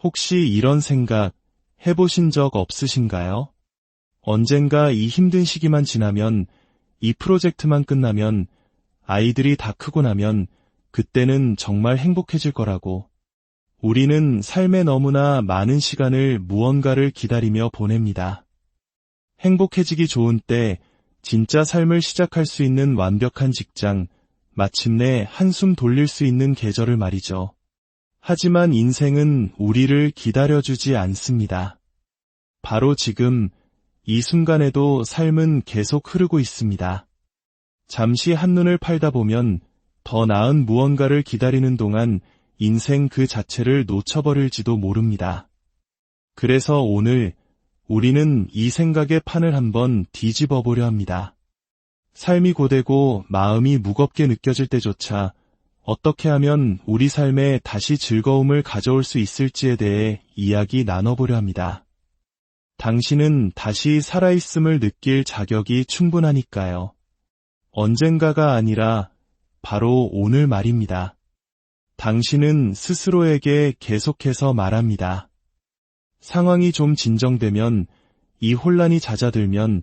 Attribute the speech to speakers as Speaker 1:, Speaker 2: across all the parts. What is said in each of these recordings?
Speaker 1: 혹시 이런 생각 해보신 적 없으신가요? 언젠가 이 힘든 시기만 지나면, 이 프로젝트만 끝나면, 아이들이 다 크고 나면 그때는 정말 행복해질 거라고. 우리는 삶에 너무나 많은 시간을 무언가를 기다리며 보냅니다. 행복해지기 좋은 때, 진짜 삶을 시작할 수 있는 완벽한 직장, 마침내 한숨 돌릴 수 있는 계절을 말이죠. 하지만 인생은 우리를 기다려주지 않습니다. 바로 지금, 이 순간에도 삶은 계속 흐르고 있습니다. 잠시 한눈을 팔다 보면 더 나은 무언가를 기다리는 동안 인생 그 자체를 놓쳐버릴지도 모릅니다. 그래서 오늘 우리는 이 생각의 판을 한번 뒤집어 보려 합니다. 삶이 고되고 마음이 무겁게 느껴질 때조차 어떻게 하면 우리 삶에 다시 즐거움을 가져올 수 있을지에 대해 이야기 나눠보려 합니다. 당신은 다시 살아있음을 느낄 자격이 충분하니까요. 언젠가가 아니라 바로 오늘 말입니다. 당신은 스스로에게 계속해서 말합니다. 상황이 좀 진정되면, 이 혼란이 잦아들면,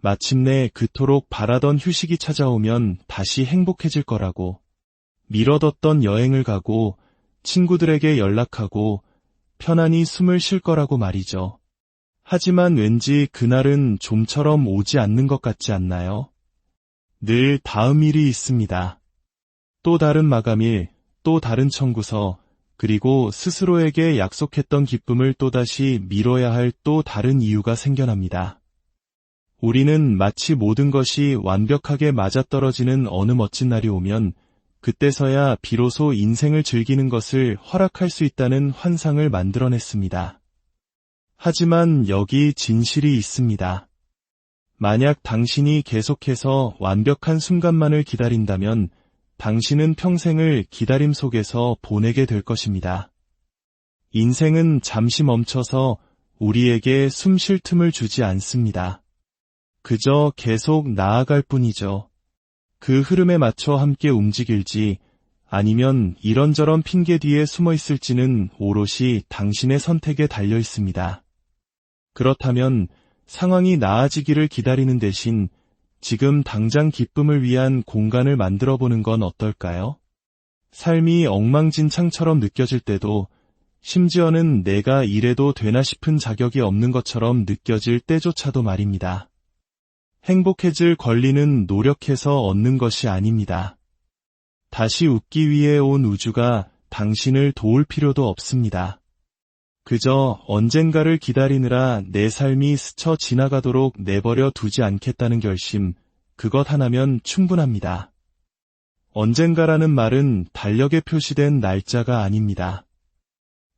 Speaker 1: 마침내 그토록 바라던 휴식이 찾아오면 다시 행복해질 거라고. 미뤄뒀던 여행을 가고, 친구들에게 연락하고, 편안히 숨을 쉴 거라고 말이죠. 하지만 왠지 그날은 좀처럼 오지 않는 것 같지 않나요? 늘 다음 일이 있습니다. 또 다른 마감일, 또 다른 청구서, 그리고 스스로에게 약속했던 기쁨을 또다시 미뤄야 할 또 다른 이유가 생겨납니다. 우리는 마치 모든 것이 완벽하게 맞아떨어지는 어느 멋진 날이 오면 그때서야 비로소 인생을 즐기는 것을 허락할 수 있다는 환상을 만들어냈습니다. 하지만 여기 진실이 있습니다. 만약 당신이 계속해서 완벽한 순간만을 기다린다면 당신은 평생을 기다림 속에서 보내게 될 것입니다. 인생은 잠시 멈춰서 우리에게 숨 쉴 틈을 주지 않습니다. 그저 계속 나아갈 뿐이죠. 그 흐름에 맞춰 함께 움직일지 아니면 이런저런 핑계 뒤에 숨어 있을지는 오롯이 당신의 선택에 달려 있습니다. 그렇다면 상황이 나아지기를 기다리는 대신 지금 당장 기쁨을 위한 공간을 만들어보는 건 어떨까요? 삶이 엉망진창처럼 느껴질 때도, 심지어는 내가 이래도 되나 싶은 자격이 없는 것처럼 느껴질 때조차도 말입니다. 행복해질 권리는 노력해서 얻는 것이 아닙니다. 다시 웃기 위해 온 우주가 당신을 도울 필요도 없습니다. 그저 언젠가를 기다리느라 내 삶이 스쳐 지나가도록 내버려 두지 않겠다는 결심, 그것 하나면 충분합니다. 언젠가라는 말은 달력에 표시된 날짜가 아닙니다.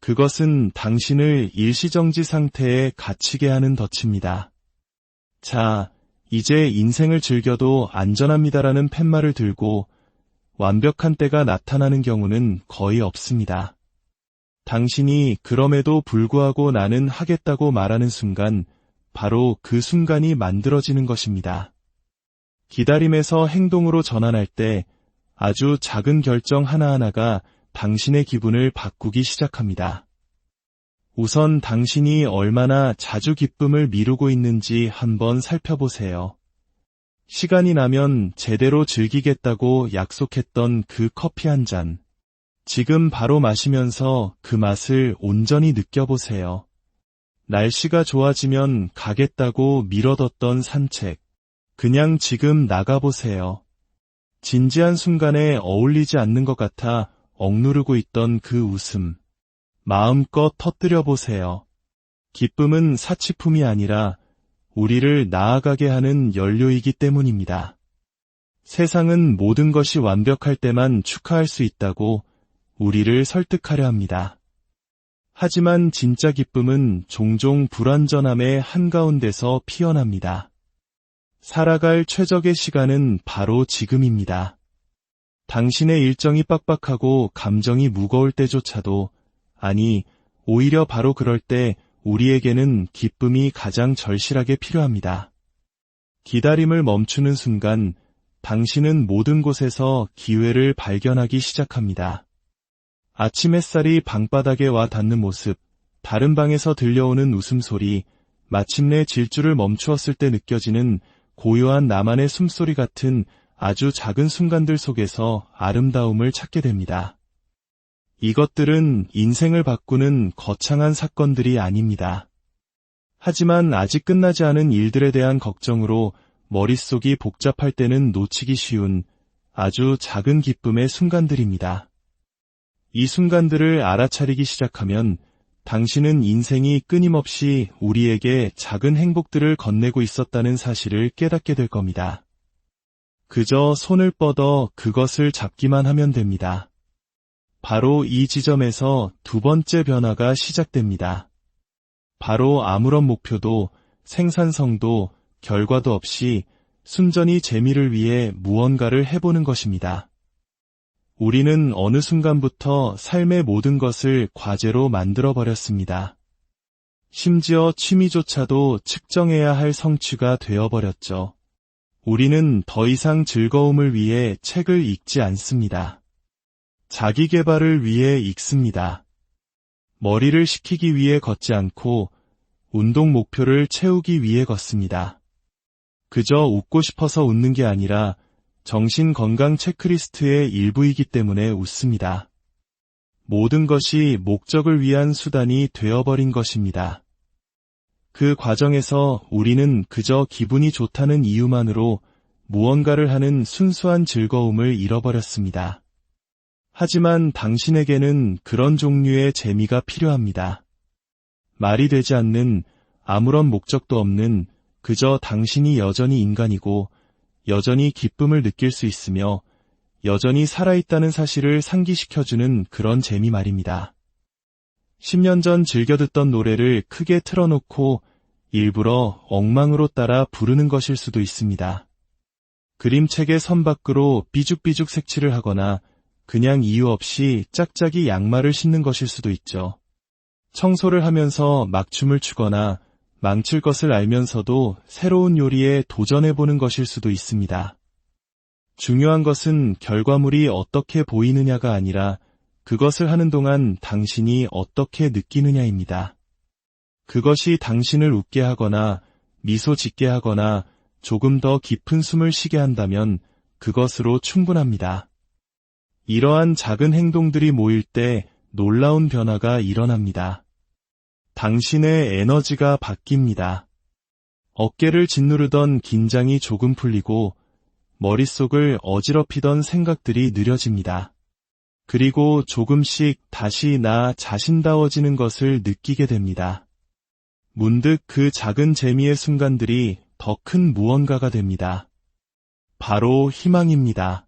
Speaker 1: 그것은 당신을 일시정지 상태에 갇히게 하는 덫입니다. 자, 이제 인생을 즐겨도 안전합니다라는 팻말을 들고 완벽한 때가 나타나는 경우는 거의 없습니다. 당신이 그럼에도 불구하고 나는 하겠다고 말하는 순간, 바로 그 순간이 만들어지는 것입니다. 기다림에서 행동으로 전환할 때 아주 작은 결정 하나하나가 당신의 기분을 바꾸기 시작합니다. 우선 당신이 얼마나 자주 기쁨을 미루고 있는지 한번 살펴보세요. 시간이 나면 제대로 즐기겠다고 약속했던 그 커피 한 잔. 지금 바로 마시면서 그 맛을 온전히 느껴보세요. 날씨가 좋아지면 가겠다고 미뤄뒀던 산책. 그냥 지금 나가보세요. 진지한 순간에 어울리지 않는 것 같아 억누르고 있던 그 웃음. 마음껏 터뜨려보세요. 기쁨은 사치품이 아니라 우리를 나아가게 하는 연료이기 때문입니다. 세상은 모든 것이 완벽할 때만 축하할 수 있다고 우리를 설득하려 합니다. 하지만 진짜 기쁨은 종종 불완전함의 한가운데서 피어납니다. 살아갈 최적의 시간은 바로 지금입니다. 당신의 일정이 빡빡하고 감정이 무거울 때조차도, 아니, 오히려 바로 그럴 때 우리에게는 기쁨이 가장 절실하게 필요합니다. 기다림을 멈추는 순간 당신은 모든 곳에서 기회를 발견하기 시작합니다. 아침 햇살이 방바닥에 와 닿는 모습, 다른 방에서 들려오는 웃음소리, 마침내 질주를 멈추었을 때 느껴지는 고요한 나만의 숨소리 같은 아주 작은 순간들 속에서 아름다움을 찾게 됩니다. 이것들은 인생을 바꾸는 거창한 사건들이 아닙니다. 하지만 아직 끝나지 않은 일들에 대한 걱정으로 머릿속이 복잡할 때는 놓치기 쉬운 아주 작은 기쁨의 순간들입니다. 이 순간들을 알아차리기 시작하면 당신은 인생이 끊임없이 우리에게 작은 행복들을 건네고 있었다는 사실을 깨닫게 될 겁니다. 그저 손을 뻗어 그것을 잡기만 하면 됩니다. 바로 이 지점에서 두 번째 변화가 시작됩니다. 바로 아무런 목표도 생산성도 결과도 없이 순전히 재미를 위해 무언가를 해보는 것입니다. 우리는 어느 순간부터 삶의 모든 것을 과제로 만들어버렸습니다. 심지어 취미조차도 측정해야 할 성취가 되어버렸죠. 우리는 더 이상 즐거움을 위해 책을 읽지 않습니다. 자기 개발을 위해 읽습니다. 머리를 식히기 위해 걷지 않고 운동 목표를 채우기 위해 걷습니다. 그저 웃고 싶어서 웃는 게 아니라 정신 건강 체크리스트의 일부이기 때문에 웃습니다. 모든 것이 목적을 위한 수단이 되어버린 것입니다. 그 과정에서 우리는 그저 기분이 좋다는 이유만으로 무언가를 하는 순수한 즐거움을 잃어버렸습니다. 하지만 당신에게는 그런 종류의 재미가 필요합니다. 말이 되지 않는 아무런 목적도 없는 그저 당신이 여전히 인간이고 여전히 기쁨을 느낄 수 있으며 여전히 살아있다는 사실을 상기시켜주는 그런 재미 말입니다. 10년 전 즐겨 듣던 노래를 크게 틀어놓고 일부러 엉망으로 따라 부르는 것일 수도 있습니다. 그림책의 선 밖으로 삐죽삐죽 색칠을 하거나 그냥 이유 없이 짝짝이 양말을 신는 것일 수도 있죠. 청소를 하면서 막춤을 추거나 망칠 것을 알면서도 새로운 요리에 도전해보는 것일 수도 있습니다. 중요한 것은 결과물이 어떻게 보이느냐가 아니라 그것을 하는 동안 당신이 어떻게 느끼느냐입니다. 그것이 당신을 웃게 하거나 미소 짓게 하거나 조금 더 깊은 숨을 쉬게 한다면 그것으로 충분합니다. 이러한 작은 행동들이 모일 때 놀라운 변화가 일어납니다. 당신의 에너지가 바뀝니다. 어깨를 짓누르던 긴장이 조금 풀리고 머릿속을 어지럽히던 생각들이 느려집니다. 그리고 조금씩 다시 나 자신다워지는 것을 느끼게 됩니다. 문득 그 작은 재미의 순간들이 더 큰 무언가가 됩니다. 바로 희망입니다.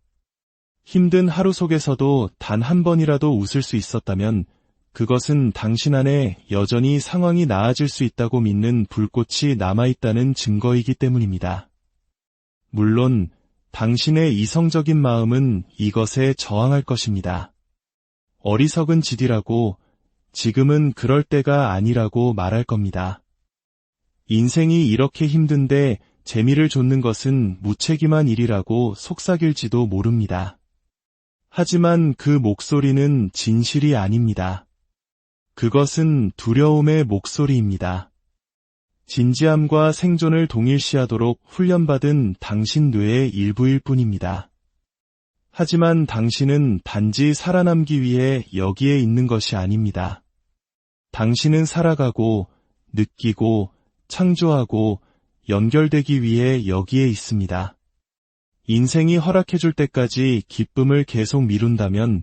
Speaker 1: 힘든 하루 속에서도 단 한 번이라도 웃을 수 있었다면 그것은 당신 안에 여전히 상황이 나아질 수 있다고 믿는 불꽃이 남아있다는 증거이기 때문입니다. 물론 당신의 이성적인 마음은 이것에 저항할 것입니다. 어리석은 짓이라고, 지금은 그럴 때가 아니라고 말할 겁니다. 인생이 이렇게 힘든데 재미를 좇는 것은 무책임한 일이라고 속삭일지도 모릅니다. 하지만 그 목소리는 진실이 아닙니다. 그것은 두려움의 목소리입니다. 진지함과 생존을 동일시하도록 훈련받은 당신 뇌의 일부일 뿐입니다. 하지만 당신은 단지 살아남기 위해 여기에 있는 것이 아닙니다. 당신은 살아가고, 느끼고, 창조하고, 연결되기 위해 여기에 있습니다. 인생이 허락해줄 때까지 기쁨을 계속 미룬다면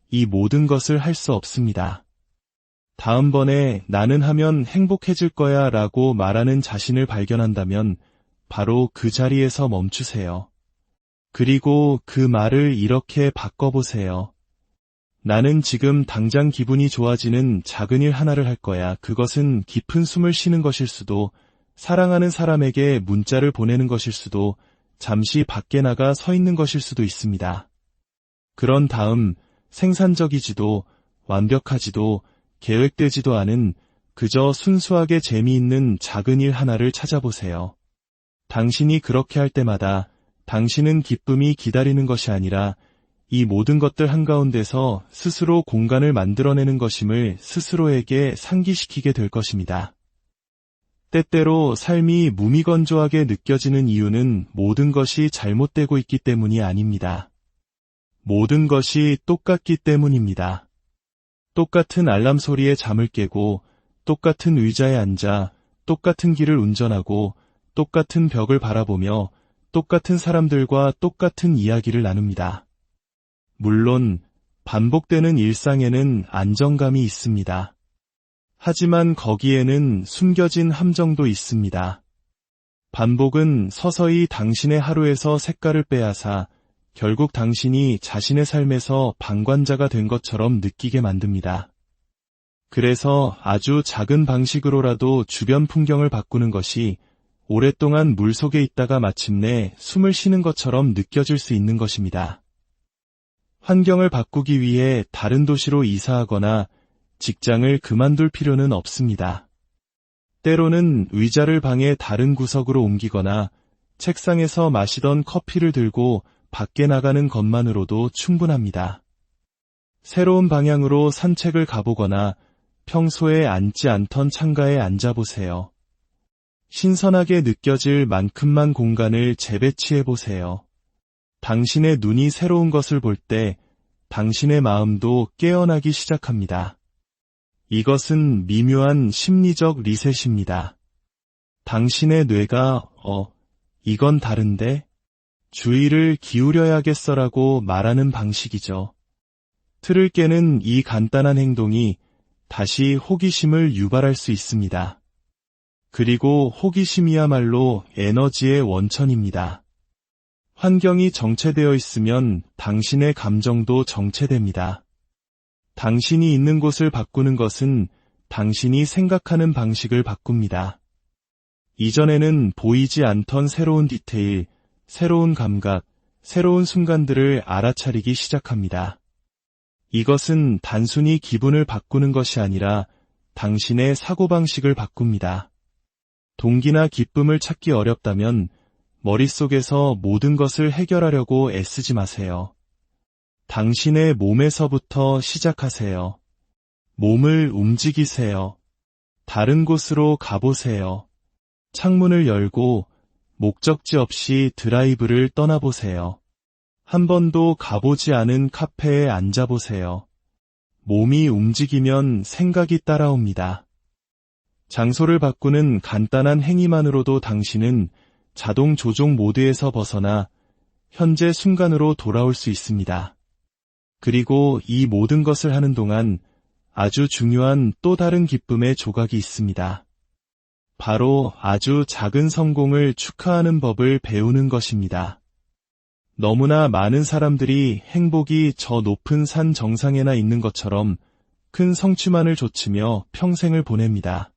Speaker 1: 이 모든 것을 할 수 없습니다. 다음번에 나는 하면 행복해질 거야 라고 말하는 자신을 발견한다면 바로 그 자리에서 멈추세요. 그리고 그 말을 이렇게 바꿔보세요. 나는 지금 당장 기분이 좋아지는 작은 일 하나를 할 거야. 그것은 깊은 숨을 쉬는 것일 수도, 사랑하는 사람에게 문자를 보내는 것일 수도, 잠시 밖에 나가 서 있는 것일 수도 있습니다. 그런 다음 생산적이지도 완벽하지도 계획되지도 않은 그저 순수하게 재미있는 작은 일 하나를 찾아보세요. 당신이 그렇게 할 때마다 당신은 기쁨이 기다리는 것이 아니라 이 모든 것들 한가운데서 스스로 공간을 만들어내는 것임을 스스로에게 상기시키게 될 것입니다. 때때로 삶이 무미건조하게 느껴지는 이유는 모든 것이 잘못되고 있기 때문이 아닙니다. 모든 것이 똑같기 때문입니다. 똑같은 알람 소리에 잠을 깨고, 똑같은 의자에 앉아, 똑같은 길을 운전하고, 똑같은 벽을 바라보며, 똑같은 사람들과 똑같은 이야기를 나눕니다. 물론 반복되는 일상에는 안정감이 있습니다. 하지만 거기에는 숨겨진 함정도 있습니다. 반복은 서서히 당신의 하루에서 색깔을 빼앗아 결국 당신이 자신의 삶에서 방관자가 된 것처럼 느끼게 만듭니다. 그래서 아주 작은 방식으로라도 주변 풍경을 바꾸는 것이 오랫동안 물속에 있다가 마침내 숨을 쉬는 것처럼 느껴질 수 있는 것입니다. 환경을 바꾸기 위해 다른 도시로 이사하거나 직장을 그만둘 필요는 없습니다. 때로는 의자를 방의 다른 구석으로 옮기거나 책상에서 마시던 커피를 들고 밖에 나가는 것만으로도 충분합니다. 새로운 방향으로 산책을 가보거나 평소에 앉지 않던 창가에 앉아보세요. 신선하게 느껴질 만큼만 공간을 재배치해보세요. 당신의 눈이 새로운 것을 볼 때 당신의 마음도 깨어나기 시작합니다. 이것은 미묘한 심리적 리셋입니다. 당신의 뇌가 이건 다른데? 주의를 기울여야겠어라고 말하는 방식이죠. 틀을 깨는 이 간단한 행동이 다시 호기심을 유발할 수 있습니다. 그리고 호기심이야말로 에너지의 원천입니다. 환경이 정체되어 있으면 당신의 감정도 정체됩니다. 당신이 있는 곳을 바꾸는 것은 당신이 생각하는 방식을 바꿉니다. 이전에는 보이지 않던 새로운 디테일, 새로운 감각, 새로운 순간들을 알아차리기 시작합니다. 이것은 단순히 기분을 바꾸는 것이 아니라 당신의 사고방식을 바꿉니다. 동기나 기쁨을 찾기 어렵다면 머릿속에서 모든 것을 해결하려고 애쓰지 마세요. 당신의 몸에서부터 시작하세요. 몸을 움직이세요. 다른 곳으로 가보세요. 창문을 열고 목적지 없이 드라이브를 떠나보세요. 한 번도 가보지 않은 카페에 앉아보세요. 몸이 움직이면 생각이 따라옵니다. 장소를 바꾸는 간단한 행위만으로도 당신은 자동 조종 모드에서 벗어나 현재 순간으로 돌아올 수 있습니다. 그리고 이 모든 것을 하는 동안 아주 중요한 또 다른 기쁨의 조각이 있습니다. 바로 아주 작은 성공을 축하하는 법을 배우는 것입니다. 너무나 많은 사람들이 행복이 저 높은 산 정상에나 있는 것처럼 큰 성취만을 좇으며 평생을 보냅니다.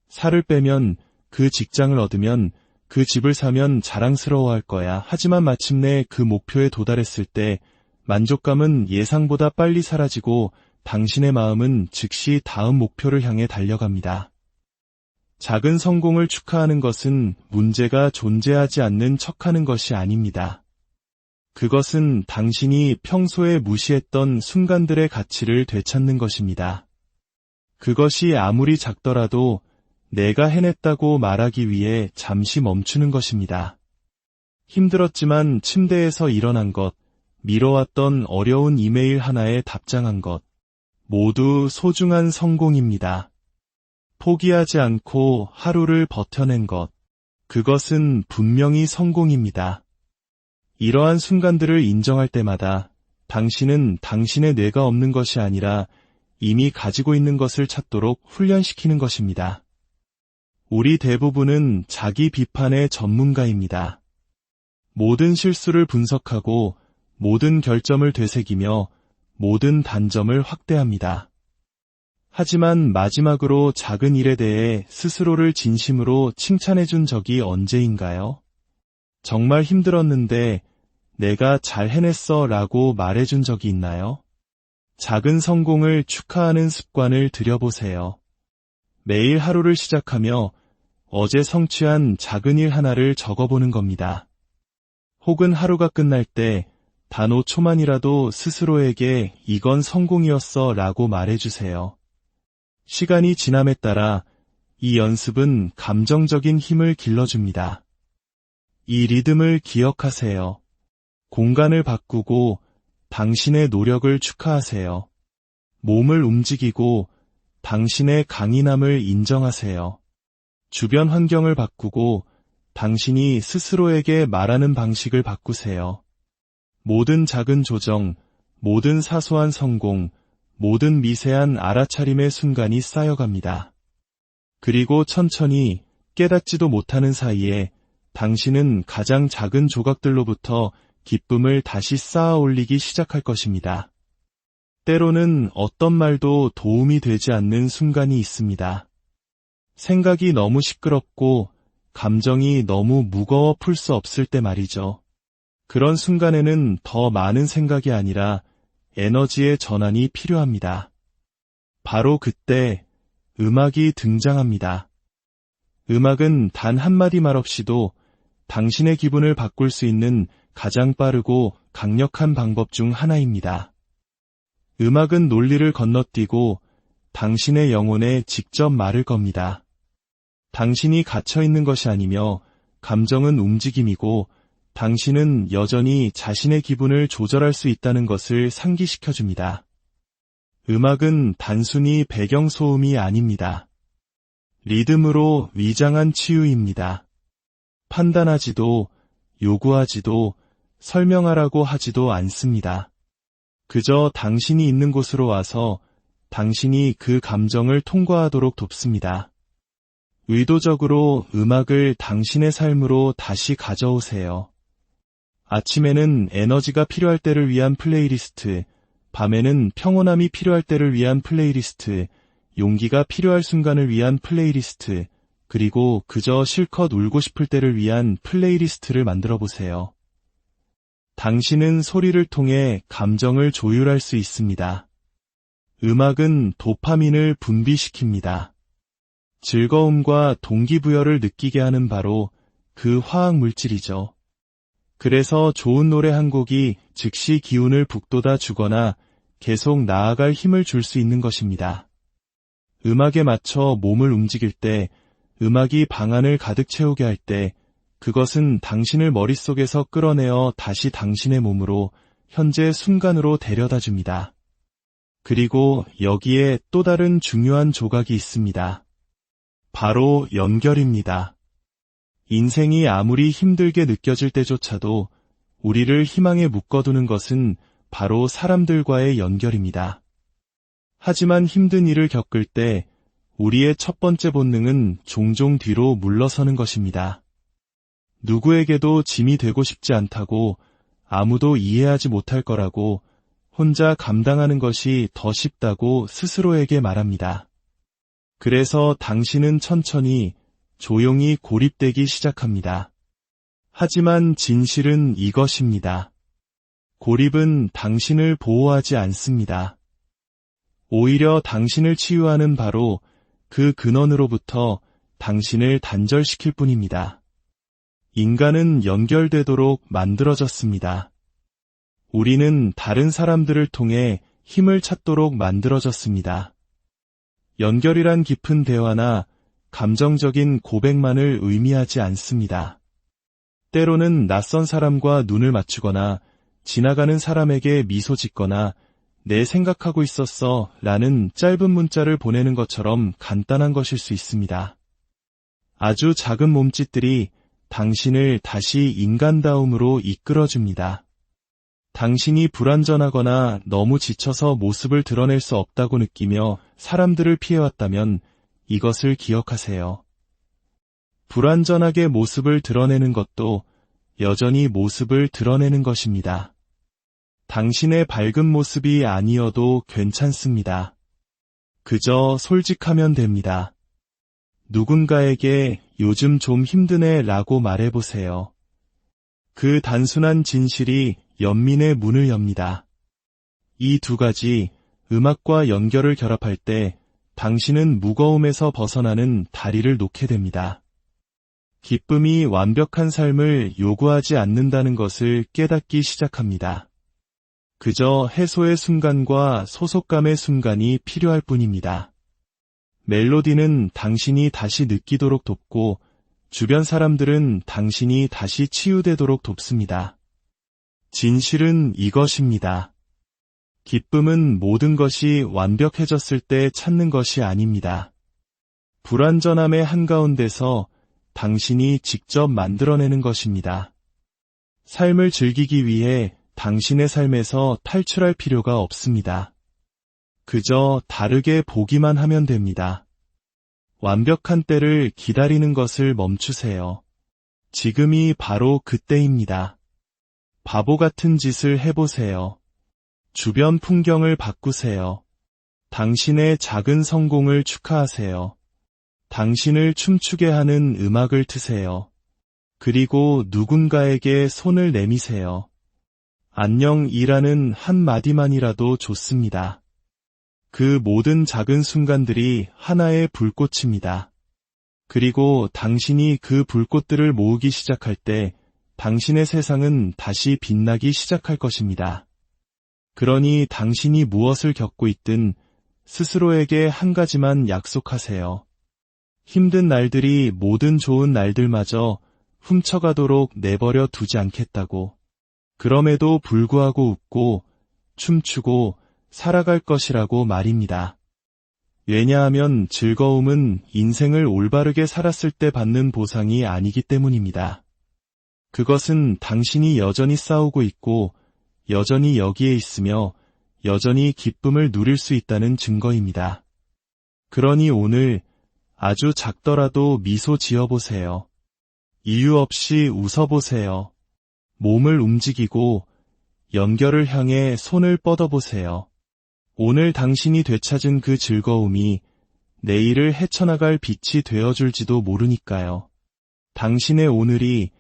Speaker 1: 살을 빼면, 그 직장을 얻으면, 그 집을 사면 자랑스러워할 거야. 하지만 마침내 그 목표에 도달했을 때 만족감은 예상보다 빨리 사라지고 당신의 마음은 즉시 다음 목표를 향해 달려갑니다. 작은 성공을 축하하는 것은 문제가 존재하지 않는 척하는 것이 아닙니다. 그것은 당신이 평소에 무시했던 순간들의 가치를 되찾는 것입니다. 그것이 아무리 작더라도 내가 해냈다고 말하기 위해 잠시 멈추는 것입니다. 힘들었지만 침대에서 일어난 것, 미뤄왔던 어려운 이메일 하나에 답장한 것, 모두 소중한 성공입니다. 포기하지 않고 하루를 버텨낸 것, 그것은 분명히 성공입니다. 이러한 순간들을 인정할 때마다 당신은 당신의 뇌가 없는 것이 아니라 이미 가지고 있는 것을 찾도록 훈련시키는 것입니다. 우리 대부분은 자기 비판의 전문가입니다. 모든 실수를 분석하고 모든 결점을 되새기며 모든 단점을 확대합니다. 하지만 마지막으로 작은 일에 대해 스스로를 진심으로 칭찬해준 적이 언제인가요? 정말 힘들었는데 내가 잘 해냈어 라고 말해준 적이 있나요? 작은 성공을 축하하는 습관을 들여보세요. 매일 하루를 시작하며 어제 성취한 작은 일 하나를 적어보는 겁니다. 혹은 하루가 끝날 때 단 5초만이라도 스스로에게 이건 성공이었어 라고 말해주세요. 시간이 지남에 따라 이 연습은 감정적인 힘을 길러줍니다. 이 리듬을 기억하세요. 공간을 바꾸고 당신의 노력을 축하하세요. 몸을 움직이고 당신의 강인함을 인정하세요. 주변 환경을 바꾸고 당신이 스스로에게 말하는 방식을 바꾸세요. 모든 작은 조정, 모든 사소한 성공, 모든 미세한 알아차림의 순간이 쌓여갑니다. 그리고 천천히 깨닫지도 못하는 사이에 당신은 가장 작은 조각들로부터 기쁨을 다시 쌓아 올리기 시작할 것입니다. 때로는 어떤 말도 도움이 되지 않는 순간이 있습니다. 생각이 너무 시끄럽고 감정이 너무 무거워 풀 수 없을 때 말이죠. 그런 순간에는 더 많은 생각이 아니라 에너지의 전환이 필요합니다. 바로 그때 음악이 등장합니다. 음악은 단 한마디 말 없이도 당신의 기분을 바꿀 수 있는 가장 빠르고 강력한 방법 중 하나입니다. 음악은 논리를 건너뛰고 당신의 영혼에 직접 말을 겁니다. 당신이 갇혀있는 것이 아니며 감정은 움직임이고 당신은 여전히 자신의 기분을 조절할 수 있다는 것을 상기시켜줍니다. 음악은 단순히 배경소음이 아닙니다. 리듬으로 위장한 치유입니다. 판단하지도 요구하지도 설명하라고 하지도 않습니다. 그저 당신이 있는 곳으로 와서 당신이 그 감정을 통과하도록 돕습니다. 의도적으로 음악을 당신의 삶으로 다시 가져오세요. 아침에는 에너지가 필요할 때를 위한 플레이리스트, 밤에는 평온함이 필요할 때를 위한 플레이리스트, 용기가 필요할 순간을 위한 플레이리스트, 그리고 그저 실컷 울고 싶을 때를 위한 플레이리스트를 만들어 보세요. 당신은 소리를 통해 감정을 조율할 수 있습니다. 음악은 도파민을 분비시킵니다. 즐거움과 동기부여를 느끼게 하는 바로 그 화학 물질이죠. 그래서 좋은 노래 한 곡이 즉시 기운을 북돋아 주거나 계속 나아갈 힘을 줄 수 있는 것입니다. 음악에 맞춰 몸을 움직일 때, 음악이 방안을 가득 채우게 할 때, 그것은 당신을 머릿속에서 끌어내어 다시 당신의 몸으로, 현재 순간으로 데려다 줍니다. 그리고 여기에 또 다른 중요한 조각이 있습니다. 바로 연결입니다. 인생이 아무리 힘들게 느껴질 때조차도 우리를 희망에 묶어두는 것은 바로 사람들과의 연결입니다. 하지만 힘든 일을 겪을 때 우리의 첫 번째 본능은 종종 뒤로 물러서는 것입니다. 누구에게도 짐이 되고 싶지 않다고, 아무도 이해하지 못할 거라고, 혼자 감당하는 것이 더 쉽다고 스스로에게 말합니다. 그래서 당신은 천천히, 조용히 고립되기 시작합니다. 하지만 진실은 이것입니다. 고립은 당신을 보호하지 않습니다. 오히려 당신을 치유하는 바로 그 근원으로부터 당신을 단절시킬 뿐입니다. 인간은 연결되도록 만들어졌습니다. 우리는 다른 사람들을 통해 힘을 찾도록 만들어졌습니다. 연결이란 깊은 대화나 감정적인 고백만을 의미하지 않습니다. 때로는 낯선 사람과 눈을 맞추거나 지나가는 사람에게 미소 짓거나 내 생각하고 있었어 라는 짧은 문자를 보내는 것처럼 간단한 것일 수 있습니다. 아주 작은 몸짓들이 당신을 다시 인간다움으로 이끌어줍니다. 당신이 불완전하거나 너무 지쳐서 모습을 드러낼 수 없다고 느끼며 사람들을 피해왔다면 이것을 기억하세요. 불완전하게 모습을 드러내는 것도 여전히 모습을 드러내는 것입니다. 당신의 밝은 모습이 아니어도 괜찮습니다. 그저 솔직하면 됩니다. 누군가에게 요즘 좀 힘드네 라고 말해보세요. 그 단순한 진실이 연민의 문을 엽니다. 이 두 가지, 음악과 연결을 결합할 때 당신은 무거움에서 벗어나는 다리를 놓게 됩니다. 기쁨이 완벽한 삶을 요구하지 않는다는 것을 깨닫기 시작합니다. 그저 해소의 순간과 소속감의 순간이 필요할 뿐입니다. 멜로디는 당신이 다시 느끼도록 돕고 주변 사람들은 당신이 다시 치유되도록 돕습니다. 진실은 이것입니다. 기쁨은 모든 것이 완벽해졌을 때 찾는 것이 아닙니다. 불완전함의 한가운데서 당신이 직접 만들어내는 것입니다. 삶을 즐기기 위해 당신의 삶에서 탈출할 필요가 없습니다. 그저 다르게 보기만 하면 됩니다. 완벽한 때를 기다리는 것을 멈추세요. 지금이 바로 그때입니다. 바보 같은 짓을 해보세요. 주변 풍경을 바꾸세요. 당신의 작은 성공을 축하하세요. 당신을 춤추게 하는 음악을 트세요. 그리고 누군가에게 손을 내미세요. 안녕이라는 한마디만이라도 좋습니다. 그 모든 작은 순간들이 하나의 불꽃입니다. 그리고 당신이 그 불꽃들을 모으기 시작할 때 당신의 세상은 다시 빛나기 시작할 것입니다. 그러니 당신이 무엇을 겪고 있든 스스로에게 한 가지만 약속하세요. 힘든 날들이 모든 좋은 날들마저 훔쳐가도록 내버려 두지 않겠다고. 그럼에도 불구하고 웃고 춤추고 살아갈 것이라고 말입니다. 왜냐하면 즐거움은 인생을 올바르게 살았을 때 받는 보상이 아니기 때문입니다. 그것은 당신이 여전히 싸우고 있고 여전히 여기에 있으며 여전히 기쁨을 누릴 수 있다는 증거입니다. 그러니 오늘 아주 작더라도 미소 지어보세요. 이유 없이 웃어보세요. 몸을 움직이고 연결을 향해 손을 뻗어보세요. 오늘 당신이 되찾은 그 즐거움이 내일을 헤쳐나갈 빛이 되어줄지도 모르니까요. 당신의 오늘이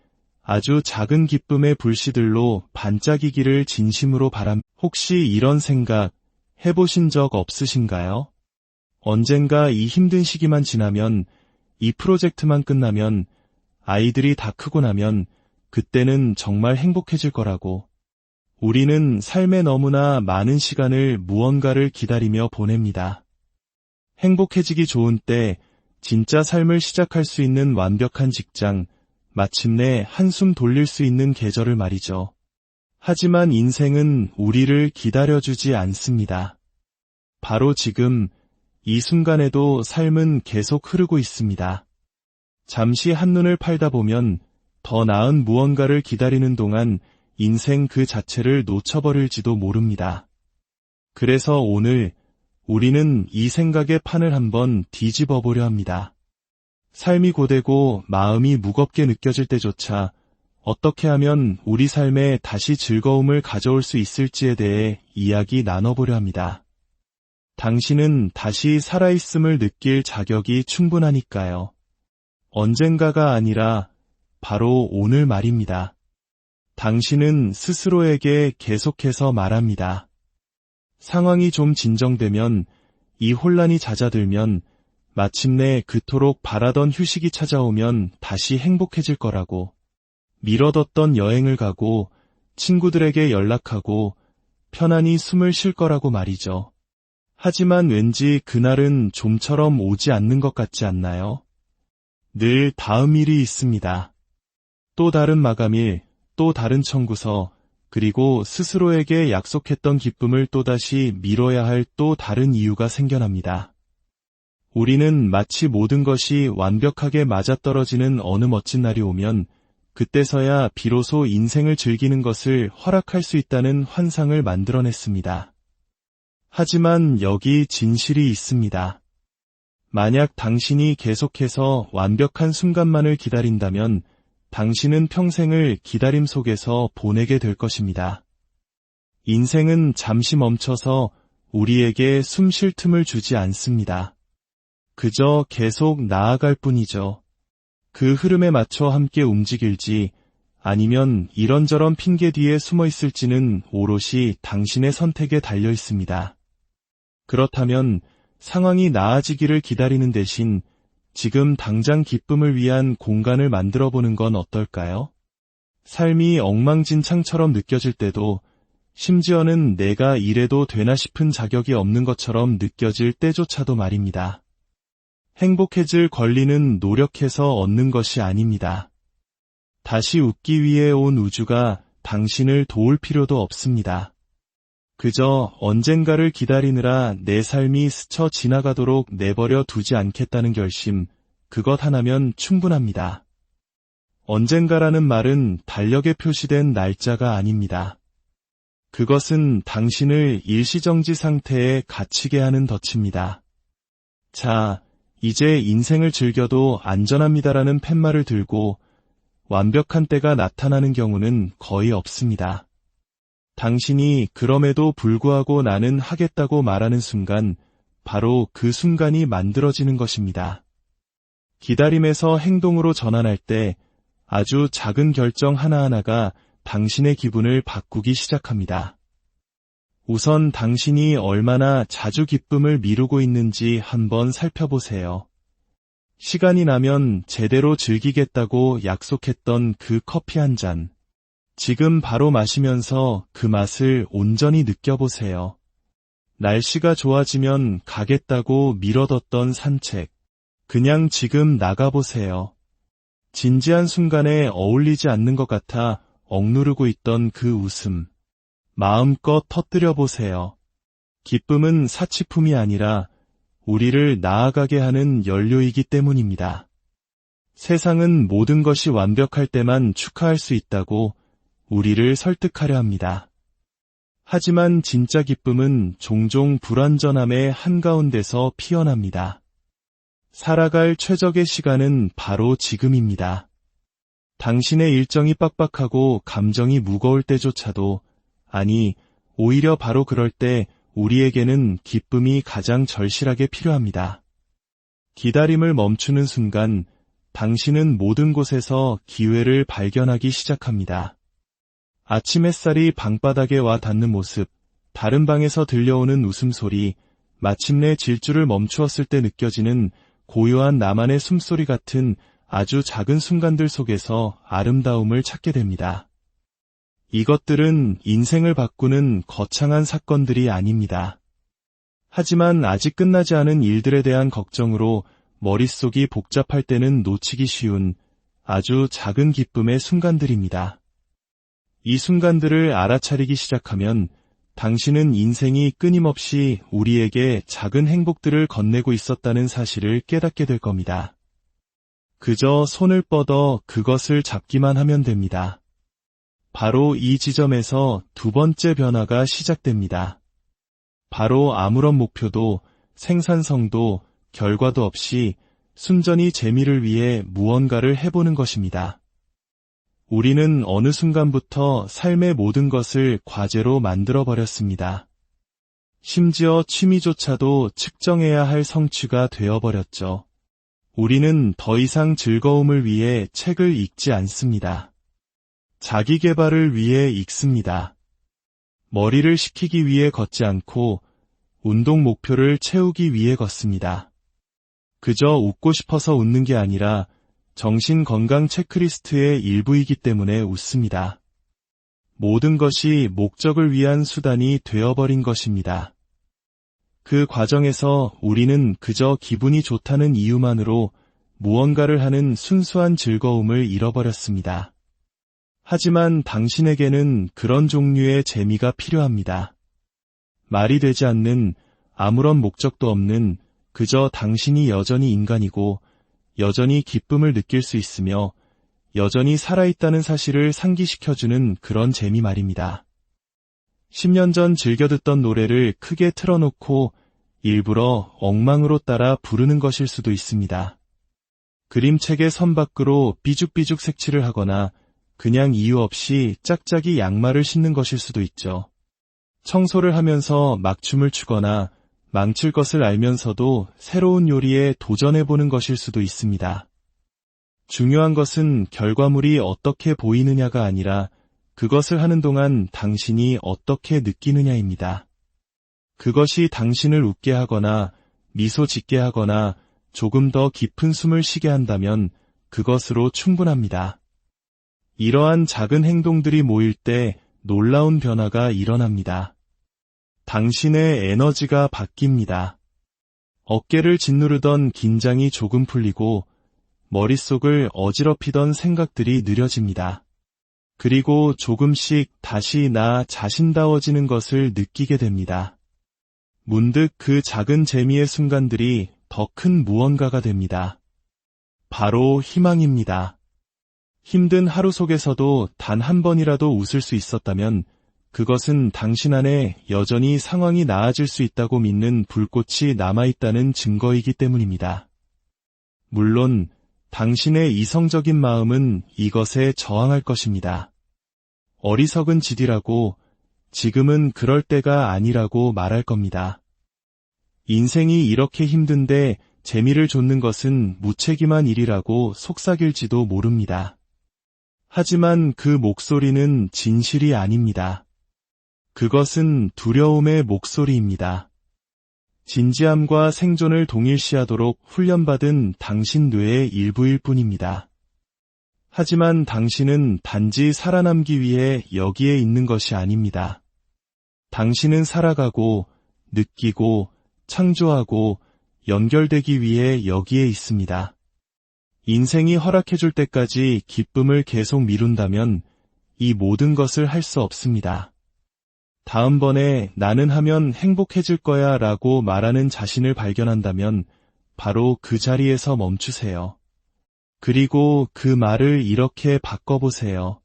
Speaker 1: 아주 작은 기쁨의 불씨들로 반짝이기를 진심으로 혹시 이런 생각 해보신 적 없으신가요? 언젠가 이 힘든 시기만 지나면, 이 프로젝트만 끝나면, 아이들이 다 크고 나면 그때는 정말 행복해질 거라고. 우리는 삶에 너무나 많은 시간을 무언가를 기다리며 보냅니다. 행복해지기 좋은 때, 진짜 삶을 시작할 수 있는 완벽한 직장, 마침내 한숨 돌릴 수 있는 계절을 말이죠. 하지만 인생은 우리를 기다려주지 않습니다. 바로 지금, 이 순간에도 삶은 계속 흐르고 있습니다. 잠시 한눈을 팔다 보면 더 나은 무언가를 기다리는 동안 인생 그 자체를 놓쳐버릴지도 모릅니다. 그래서 오늘 우리는 이 생각의 판을 한번 뒤집어 보려 합니다. 삶이 고되고 마음이 무겁게 느껴질 때조차 어떻게 하면 우리 삶에 다시 즐거움을 가져올 수 있을지에 대해 이야기 나눠보려 합니다. 당신은 다시 살아있음을 느낄 자격이 충분하니까요. 언젠가가 아니라 바로 오늘 말입니다. 당신은 스스로에게 계속해서 말합니다. 상황이 좀 진정되면, 이 혼란이 잦아들면, 마침내 그토록 바라던 휴식이 찾아오면 다시 행복해질 거라고. 미뤄뒀던 여행을 가고, 친구들에게 연락하고, 편안히 숨을 쉴 거라고 말이죠. 하지만 왠지 그날은 좀처럼 오지 않는 것 같지 않나요? 늘 다음 일이 있습니다. 또 다른 마감일, 또 다른 청구서, 그리고 스스로에게 약속했던 기쁨을 또다시 미뤄야 할 또 다른 이유가 생겨납니다. 우리는 마치 모든 것이 완벽하게 맞아떨어지는 어느 멋진 날이 오면 그때서야 비로소 인생을 즐기는 것을 허락할 수 있다는 환상을 만들어냈습니다. 하지만 여기 진실이 있습니다. 만약 당신이 계속해서 완벽한 순간만을 기다린다면 당신은 평생을 기다림 속에서 보내게 될 것입니다. 인생은 잠시 멈춰서 우리에게 숨 쉴 틈을 주지 않습니다. 그저 계속 나아갈 뿐이죠. 그 흐름에 맞춰 함께 움직일지 아니면 이런저런 핑계 뒤에 숨어 있을지는 오롯이 당신의 선택에 달려 있습니다. 그렇다면 상황이 나아지기를 기다리는 대신 지금 당장 기쁨을 위한 공간을 만들어 보는 건 어떨까요? 삶이 엉망진창처럼 느껴질 때도 심지어는 내가 이래도 되나 싶은 자격이 없는 것처럼 느껴질 때조차도 말입니다. 행복해질 권리는 노력해서 얻는 것이 아닙니다. 다시 웃기 위해 온 우주가 당신을 도울 필요도 없습니다. 그저 언젠가를 기다리느라 내 삶이 스쳐 지나가도록 내버려 두지 않겠다는 결심, 그것 하나면 충분합니다. 언젠가라는 말은 달력에 표시된 날짜가 아닙니다. 그것은 당신을 일시정지 상태에 갇히게 하는 덫입니다. 자, 이제 인생을 즐겨도 안전합니다라는 팻말을 들고 완벽한 때가 나타나는 경우는 거의 없습니다. 당신이 그럼에도 불구하고 나는 하겠다고 말하는 순간, 바로 그 순간이 만들어지는 것입니다. 기다림에서 행동으로 전환할 때 아주 작은 결정 하나하나가 당신의 기분을 바꾸기 시작합니다. 우선 당신이 얼마나 자주 기쁨을 미루고 있는지 한번 살펴보세요. 시간이 나면 제대로 즐기겠다고 약속했던 그 커피 한 잔. 지금 바로 마시면서 그 맛을 온전히 느껴보세요. 날씨가 좋아지면 가겠다고 미뤄뒀던 산책. 그냥 지금 나가보세요. 진지한 순간에 어울리지 않는 것 같아 억누르고 있던 그 웃음. 마음껏 터뜨려보세요. 기쁨은 사치품이 아니라 우리를 나아가게 하는 연료이기 때문입니다. 세상은 모든 것이 완벽할 때만 축하할 수 있다고 우리를 설득하려 합니다. 하지만 진짜 기쁨은 종종 불완전함의 한가운데서 피어납니다. 살아갈 최적의 시간은 바로 지금입니다. 당신의 일정이 빡빡하고 감정이 무거울 때조차도, 아니, 오히려 바로 그럴 때 우리에게는 기쁨이 가장 절실하게 필요합니다. 기다림을 멈추는 순간 당신은 모든 곳에서 기회를 발견하기 시작합니다. 아침 햇살이 방바닥에 와 닿는 모습, 다른 방에서 들려오는 웃음소리, 마침내 질주를 멈추었을 때 느껴지는 고요한 나만의 숨소리 같은 아주 작은 순간들 속에서 아름다움을 찾게 됩니다. 이것들은 인생을 바꾸는 거창한 사건들이 아닙니다. 하지만 아직 끝나지 않은 일들에 대한 걱정으로 머릿속이 복잡할 때는 놓치기 쉬운 아주 작은 기쁨의 순간들입니다. 이 순간들을 알아차리기 시작하면 당신은 인생이 끊임없이 우리에게 작은 행복들을 건네고 있었다는 사실을 깨닫게 될 겁니다. 그저 손을 뻗어 그것을 잡기만 하면 됩니다. 바로 이 지점에서 두 번째 변화가 시작됩니다. 바로 아무런 목표도 생산성도 결과도 없이 순전히 재미를 위해 무언가를 해보는 것입니다. 우리는 어느 순간부터 삶의 모든 것을 과제로 만들어버렸습니다. 심지어 취미조차도 측정해야 할 성취가 되어버렸죠. 우리는 더 이상 즐거움을 위해 책을 읽지 않습니다. 자기 개발을 위해 읽습니다. 머리를 식히기 위해 걷지 않고 운동 목표를 채우기 위해 걷습니다. 그저 웃고 싶어서 웃는 게 아니라 정신 건강 체크리스트의 일부이기 때문에 웃습니다. 모든 것이 목적을 위한 수단이 되어버린 것입니다. 그 과정에서 우리는 그저 기분이 좋다는 이유만으로 무언가를 하는 순수한 즐거움을 잃어버렸습니다. 하지만 당신에게는 그런 종류의 재미가 필요합니다. 말이 되지 않는, 아무런 목적도 없는, 그저 당신이 여전히 인간이고 여전히 기쁨을 느낄 수 있으며 여전히 살아있다는 사실을 상기시켜주는 그런 재미 말입니다. 10년 전 즐겨 듣던 노래를 크게 틀어놓고 일부러 엉망으로 따라 부르는 것일 수도 있습니다. 그림책의 선 밖으로 삐죽삐죽 색칠을 하거나 그냥 이유 없이 짝짝이 양말을 신는 것일 수도 있죠. 청소를 하면서 막춤을 추거나 망칠 것을 알면서도 새로운 요리에 도전해보는 것일 수도 있습니다. 중요한 것은 결과물이 어떻게 보이느냐가 아니라 그것을 하는 동안 당신이 어떻게 느끼느냐입니다. 그것이 당신을 웃게 하거나 미소 짓게 하거나 조금 더 깊은 숨을 쉬게 한다면 그것으로 충분합니다. 이러한 작은 행동들이 모일 때 놀라운 변화가 일어납니다. 당신의 에너지가 바뀝니다. 어깨를 짓누르던 긴장이 조금 풀리고 머릿속을 어지럽히던 생각들이 느려집니다. 그리고 조금씩 다시 나 자신다워지는 것을 느끼게 됩니다. 문득 그 작은 재미의 순간들이 더 큰 무언가가 됩니다. 바로 희망입니다. 힘든 하루 속에서도 단 한 번이라도 웃을 수 있었다면 그것은 당신 안에 여전히 상황이 나아질 수 있다고 믿는 불꽃이 남아있다는 증거이기 때문입니다. 물론 당신의 이성적인 마음은 이것에 저항할 것입니다. 어리석은 짓이라고, 지금은 그럴 때가 아니라고 말할 겁니다. 인생이 이렇게 힘든데 재미를 좇는 것은 무책임한 일이라고 속삭일지도 모릅니다. 하지만 그 목소리는 진실이 아닙니다. 그것은 두려움의 목소리입니다. 진지함과 생존을 동일시하도록 훈련받은 당신 뇌의 일부일 뿐입니다. 하지만 당신은 단지 살아남기 위해 여기에 있는 것이 아닙니다. 당신은 살아가고, 느끼고, 창조하고, 연결되기 위해 여기에 있습니다. 인생이 허락해줄 때까지 기쁨을 계속 미룬다면 이 모든 것을 할 수 없습니다. 다음번에 나는 하면 행복해질 거야 라고 말하는 자신을 발견한다면 바로 그 자리에서 멈추세요. 그리고 그 말을 이렇게 바꿔보세요.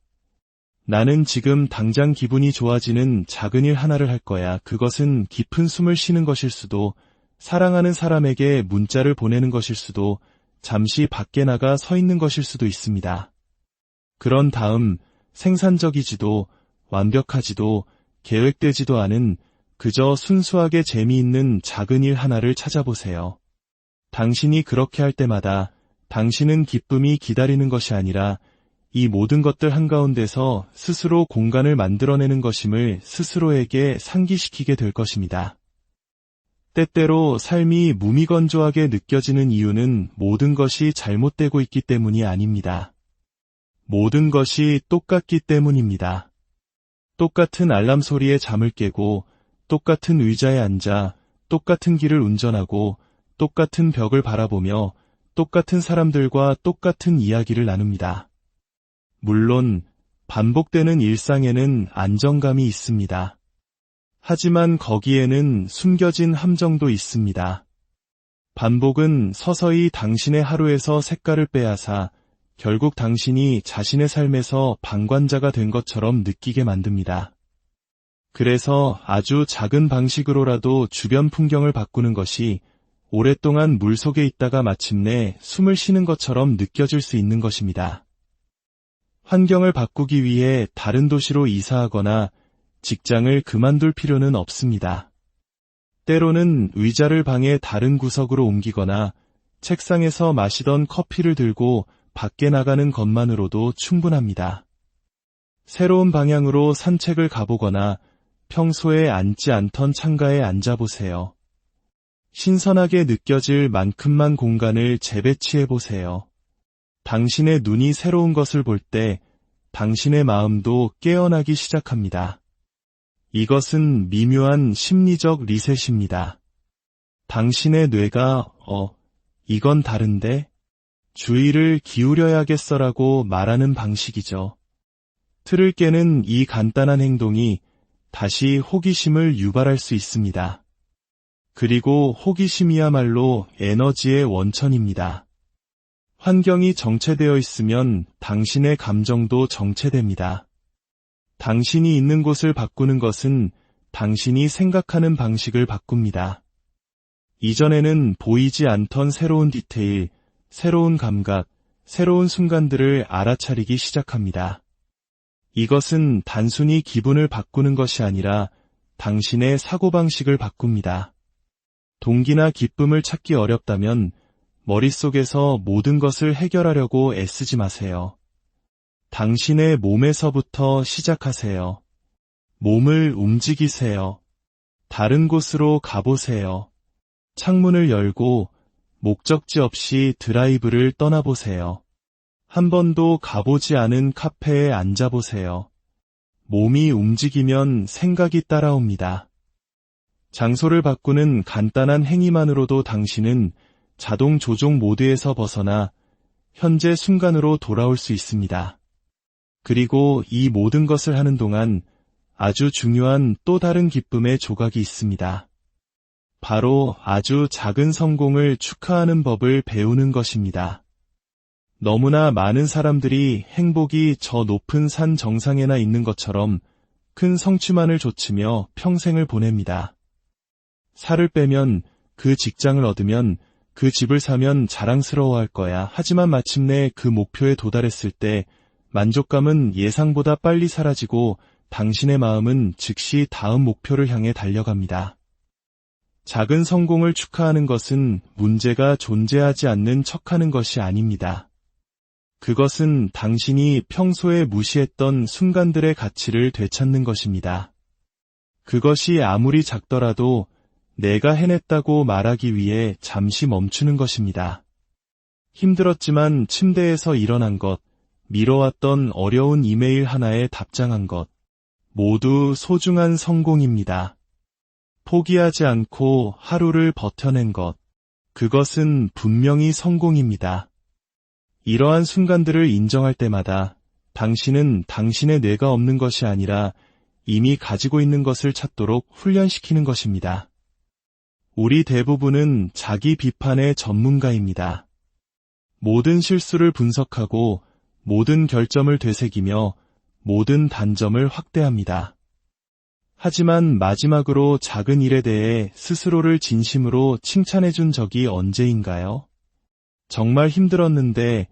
Speaker 1: 나는 지금 당장 기분이 좋아지는 작은 일 하나를 할 거야. 그것은 깊은 숨을 쉬는 것일 수도, 사랑하는 사람에게 문자를 보내는 것일 수도, 잠시 밖에 나가 서 있는 것일 수도 있습니다. 그런 다음 생산적이지도 완벽하지도 계획되지도 않은 그저 순수하게 재미있는 작은 일 하나를 찾아보세요. 당신이 그렇게 할 때마다 당신은 기쁨이 기다리는 것이 아니라 이 모든 것들 한가운데서 스스로 공간을 만들어내는 것임을 스스로에게 상기시키게 될 것입니다. 때때로 삶이 무미건조하게 느껴지는 이유는 모든 것이 잘못되고 있기 때문이 아닙니다. 모든 것이 똑같기 때문입니다. 똑같은 알람 소리에 잠을 깨고, 똑같은 의자에 앉아, 똑같은 길을 운전하고, 똑같은 벽을 바라보며, 똑같은 사람들과 똑같은 이야기를 나눕니다. 물론 반복되는 일상에는 안정감이 있습니다. 하지만 거기에는 숨겨진 함정도 있습니다. 반복은 서서히 당신의 하루에서 색깔을 빼앗아 결국 당신이 자신의 삶에서 방관자가 된 것처럼 느끼게 만듭니다. 그래서 아주 작은 방식으로라도 주변 풍경을 바꾸는 것이 오랫동안 물속에 있다가 마침내 숨을 쉬는 것처럼 느껴질 수 있는 것입니다. 환경을 바꾸기 위해 다른 도시로 이사하거나 직장을 그만둘 필요는 없습니다. 때로는 의자를 방의 다른 구석으로 옮기거나 책상에서 마시던 커피를 들고 밖에 나가는 것만으로도 충분합니다. 새로운 방향으로 산책을 가보거나 평소에 앉지 않던 창가에 앉아보세요. 신선하게 느껴질 만큼만 공간을 재배치해보세요. 당신의 눈이 새로운 것을 볼 때 당신의 마음도 깨어나기 시작합니다. 이것은 미묘한 심리적 리셋입니다. 당신의 뇌가 이건 다른데? 주의를 기울여야겠어라고 말하는 방식이죠. 틀을 깨는 이 간단한 행동이 다시 호기심을 유발할 수 있습니다. 그리고 호기심이야말로 에너지의 원천입니다. 환경이 정체되어 있으면 당신의 감정도 정체됩니다. 당신이 있는 곳을 바꾸는 것은 당신이 생각하는 방식을 바꿉니다. 이전에는 보이지 않던 새로운 디테일, 새로운 감각, 새로운 순간들을 알아차리기 시작합니다. 이것은 단순히 기분을 바꾸는 것이 아니라 당신의 사고방식을 바꿉니다. 동기나 기쁨을 찾기 어렵다면 머릿속에서 모든 것을 해결하려고 애쓰지 마세요. 당신의 몸에서부터 시작하세요. 몸을 움직이세요. 다른 곳으로 가보세요. 창문을 열고 목적지 없이 드라이브를 떠나보세요. 한 번도 가보지 않은 카페에 앉아보세요. 몸이 움직이면 생각이 따라옵니다. 장소를 바꾸는 간단한 행위만으로도 당신은 자동 조종 모드에서 벗어나 현재 순간으로 돌아올 수 있습니다. 그리고 이 모든 것을 하는 동안 아주 중요한 또 다른 기쁨의 조각이 있습니다. 바로 아주 작은 성공을 축하하는 법을 배우는 것입니다. 너무나 많은 사람들이 행복이 저 높은 산 정상에나 있는 것처럼 큰 성취만을 좇으며 평생을 보냅니다. 살을 빼면, 그 직장을 얻으면, 그 집을 사면 자랑스러워할 거야. 하지만 마침내 그 목표에 도달했을 때 만족감은 예상보다 빨리 사라지고 당신의 마음은 즉시 다음 목표를 향해 달려갑니다. 작은 성공을 축하하는 것은 문제가 존재하지 않는 척하는 것이 아닙니다. 그것은 당신이 평소에 무시했던 순간들의 가치를 되찾는 것입니다. 그것이 아무리 작더라도 내가 해냈다고 말하기 위해 잠시 멈추는 것입니다. 힘들었지만 침대에서 일어난 것, 미뤄왔던 어려운 이메일 하나에 답장한 것, 모두 소중한 성공입니다. 포기하지 않고 하루를 버텨낸 것, 그것은 분명히 성공입니다. 이러한 순간들을 인정할 때마다 당신은 당신의 뇌가 없는 것이 아니라 이미 가지고 있는 것을 찾도록 훈련시키는 것입니다. 우리 대부분은 자기 비판의 전문가입니다. 모든 실수를 분석하고 모든 결점을 되새기며 모든 단점을 확대합니다. 하지만 마지막으로 작은 일에 대해 스스로를 진심으로 칭찬해준 적이 언제인가요? 정말 힘들었는데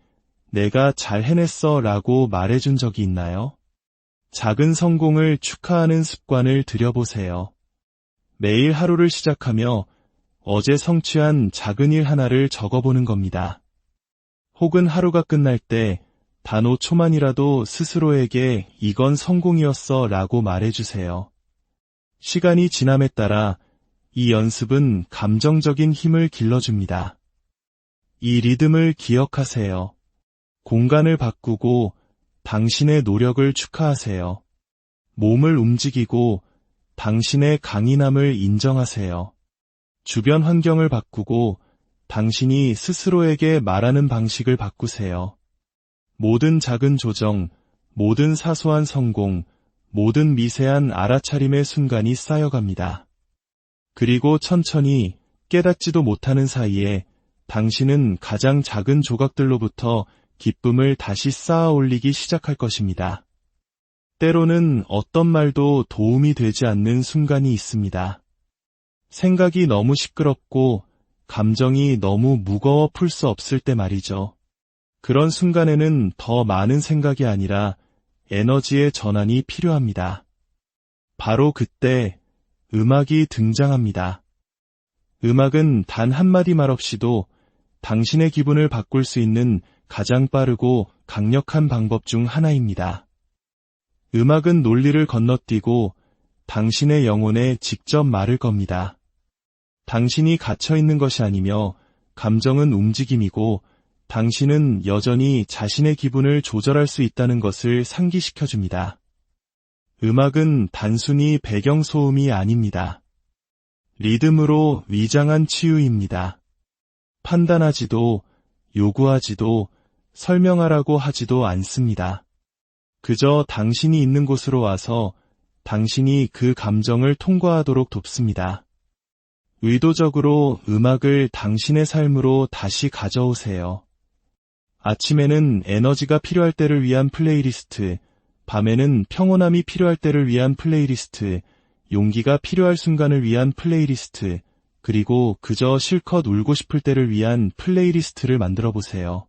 Speaker 1: 내가 잘 해냈어 라고 말해준 적이 있나요? 작은 성공을 축하하는 습관을 들여보세요. 매일 하루를 시작하며 어제 성취한 작은 일 하나를 적어보는 겁니다. 혹은 하루가 끝날 때 단 5초만이라도 스스로에게 이건 성공이었어 라고 말해주세요. 시간이 지남에 따라 이 연습은 감정적인 힘을 길러줍니다. 이 리듬을 기억하세요. 공간을 바꾸고 당신의 노력을 축하하세요. 몸을 움직이고 당신의 강인함을 인정하세요. 주변 환경을 바꾸고 당신이 스스로에게 말하는 방식을 바꾸세요. 모든 작은 조정, 모든 사소한 성공, 모든 미세한 알아차림의 순간이 쌓여갑니다. 그리고 천천히 깨닫지도 못하는 사이에 당신은 가장 작은 조각들로부터 기쁨을 다시 쌓아 올리기 시작할 것입니다. 때로는 어떤 말도 도움이 되지 않는 순간이 있습니다. 생각이 너무 시끄럽고 감정이 너무 무거워 풀 수 없을 때 말이죠. 그런 순간에는 더 많은 생각이 아니라 에너지의 전환이 필요합니다. 바로 그때 음악이 등장합니다. 음악은 단 한마디 말 없이도 당신의 기분을 바꿀 수 있는 가장 빠르고 강력한 방법 중 하나입니다. 음악은 논리를 건너뛰고 당신의 영혼에 직접 말을 겁니다. 당신이 갇혀있는 것이 아니며 감정은 움직임이고 당신은 여전히 자신의 기분을 조절할 수 있다는 것을 상기시켜줍니다. 음악은 단순히 배경소음이 아닙니다. 리듬으로 위장한 치유입니다. 판단하지도 요구하지도 설명하라고 하지도 않습니다. 그저 당신이 있는 곳으로 와서 당신이 그 감정을 통과하도록 돕습니다. 의도적으로 음악을 당신의 삶으로 다시 가져오세요. 아침에는 에너지가 필요할 때를 위한 플레이리스트, 밤에는 평온함이 필요할 때를 위한 플레이리스트, 용기가 필요할 순간을 위한 플레이리스트, 그리고 그저 실컷 울고 싶을 때를 위한 플레이리스트를 만들어 보세요.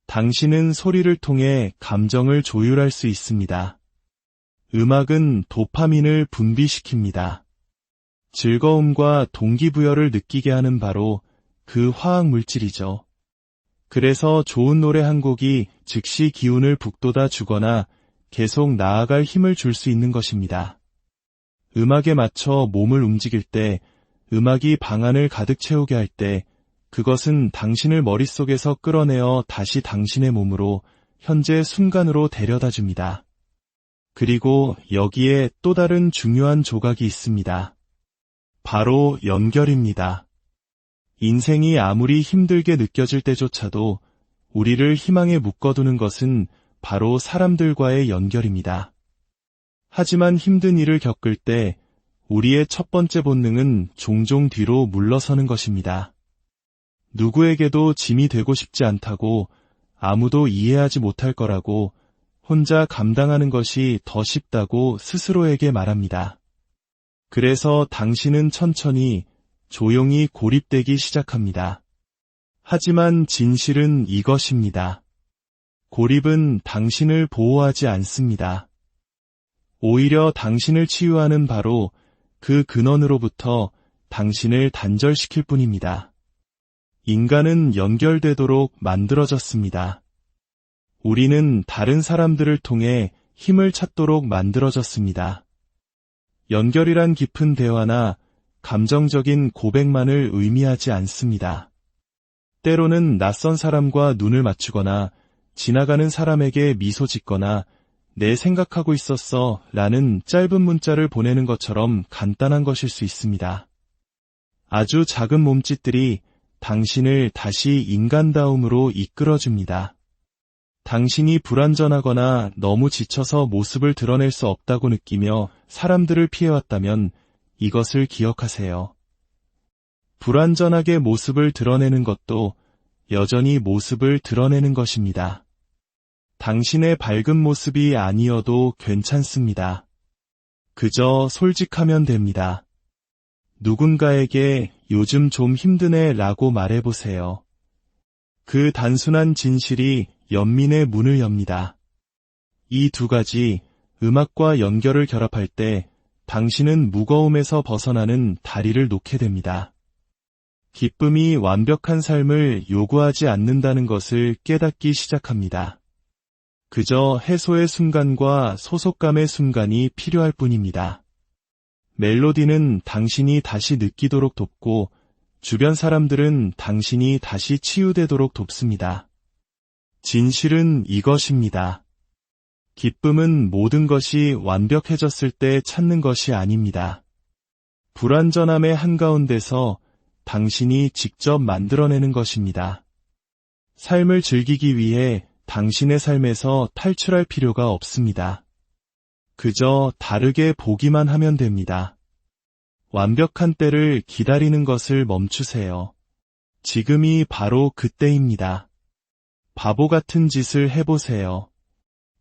Speaker 1: 당신은 소리를 통해 감정을 조율할 수 있습니다. 음악은 도파민을 분비시킵니다. 즐거움과 동기부여를 느끼게 하는 바로 그 화학 물질이죠. 그래서 좋은 노래 한 곡이 즉시 기운을 북돋아 주거나 계속 나아갈 힘을 줄 수 있는 것입니다. 음악에 맞춰 몸을 움직일 때, 음악이 방 안을 가득 채우게 할 때, 그것은 당신을 머릿속에서 끌어내어 다시 당신의 몸으로, 현재 순간으로 데려다 줍니다. 그리고 여기에 또 다른 중요한 조각이 있습니다. 바로 연결입니다. 인생이 아무리 힘들게 느껴질 때조차도 우리를 희망에 묶어두는 것은 바로 사람들과의 연결입니다. 하지만 힘든 일을 겪을 때 우리의 첫 번째 본능은 종종 뒤로 물러서는 것입니다. 누구에게도 짐이 되고 싶지 않다고, 아무도 이해하지 못할 거라고, 혼자 감당하는 것이 더 쉽다고 스스로에게 말합니다. 그래서 당신은 천천히, 조용히 고립되기 시작합니다. 하지만 진실은 이것입니다. 고립은 당신을 보호하지 않습니다. 오히려 당신을 치유하는 바로 그 근원으로부터 당신을 단절시킬 뿐입니다. 인간은 연결되도록 만들어졌습니다. 우리는 다른 사람들을 통해 힘을 찾도록 만들어졌습니다. 연결이란 깊은 대화나 감정적인 고백만을 의미하지 않습니다. 때로는 낯선 사람과 눈을 맞추거나 지나가는 사람에게 미소 짓거나 내 생각하고 있었어 라는 짧은 문자를 보내는 것처럼 간단한 것일 수 있습니다. 아주 작은 몸짓들이 당신을 다시 인간다움으로 이끌어줍니다. 당신이 불완전하거나 너무 지쳐서 모습을 드러낼 수 없다고 느끼며 사람들을 피해왔다면 이것을 기억하세요. 불완전하게 모습을 드러내는 것도 여전히 모습을 드러내는 것입니다. 당신의 밝은 모습이 아니어도 괜찮습니다. 그저 솔직하면 됩니다. 누군가에게 요즘 좀 힘드네 라고 말해보세요. 그 단순한 진실이 연민의 문을 엽니다. 이 두 가지, 음악과 연결을 결합할 때 당신은 무거움에서 벗어나는 다리를 놓게 됩니다. 기쁨이 완벽한 삶을 요구하지 않는다는 것을 깨닫기 시작합니다. 그저 해소의 순간과 소속감의 순간이 필요할 뿐입니다. 멜로디는 당신이 다시 느끼도록 돕고 주변 사람들은 당신이 다시 치유되도록 돕습니다. 진실은 이것입니다. 기쁨은 모든 것이 완벽해졌을 때 찾는 것이 아닙니다. 불완전함의 한가운데서 당신이 직접 만들어내는 것입니다. 삶을 즐기기 위해 당신의 삶에서 탈출할 필요가 없습니다. 그저 다르게 보기만 하면 됩니다. 완벽한 때를 기다리는 것을 멈추세요. 지금이 바로 그때입니다. 바보 같은 짓을 해보세요.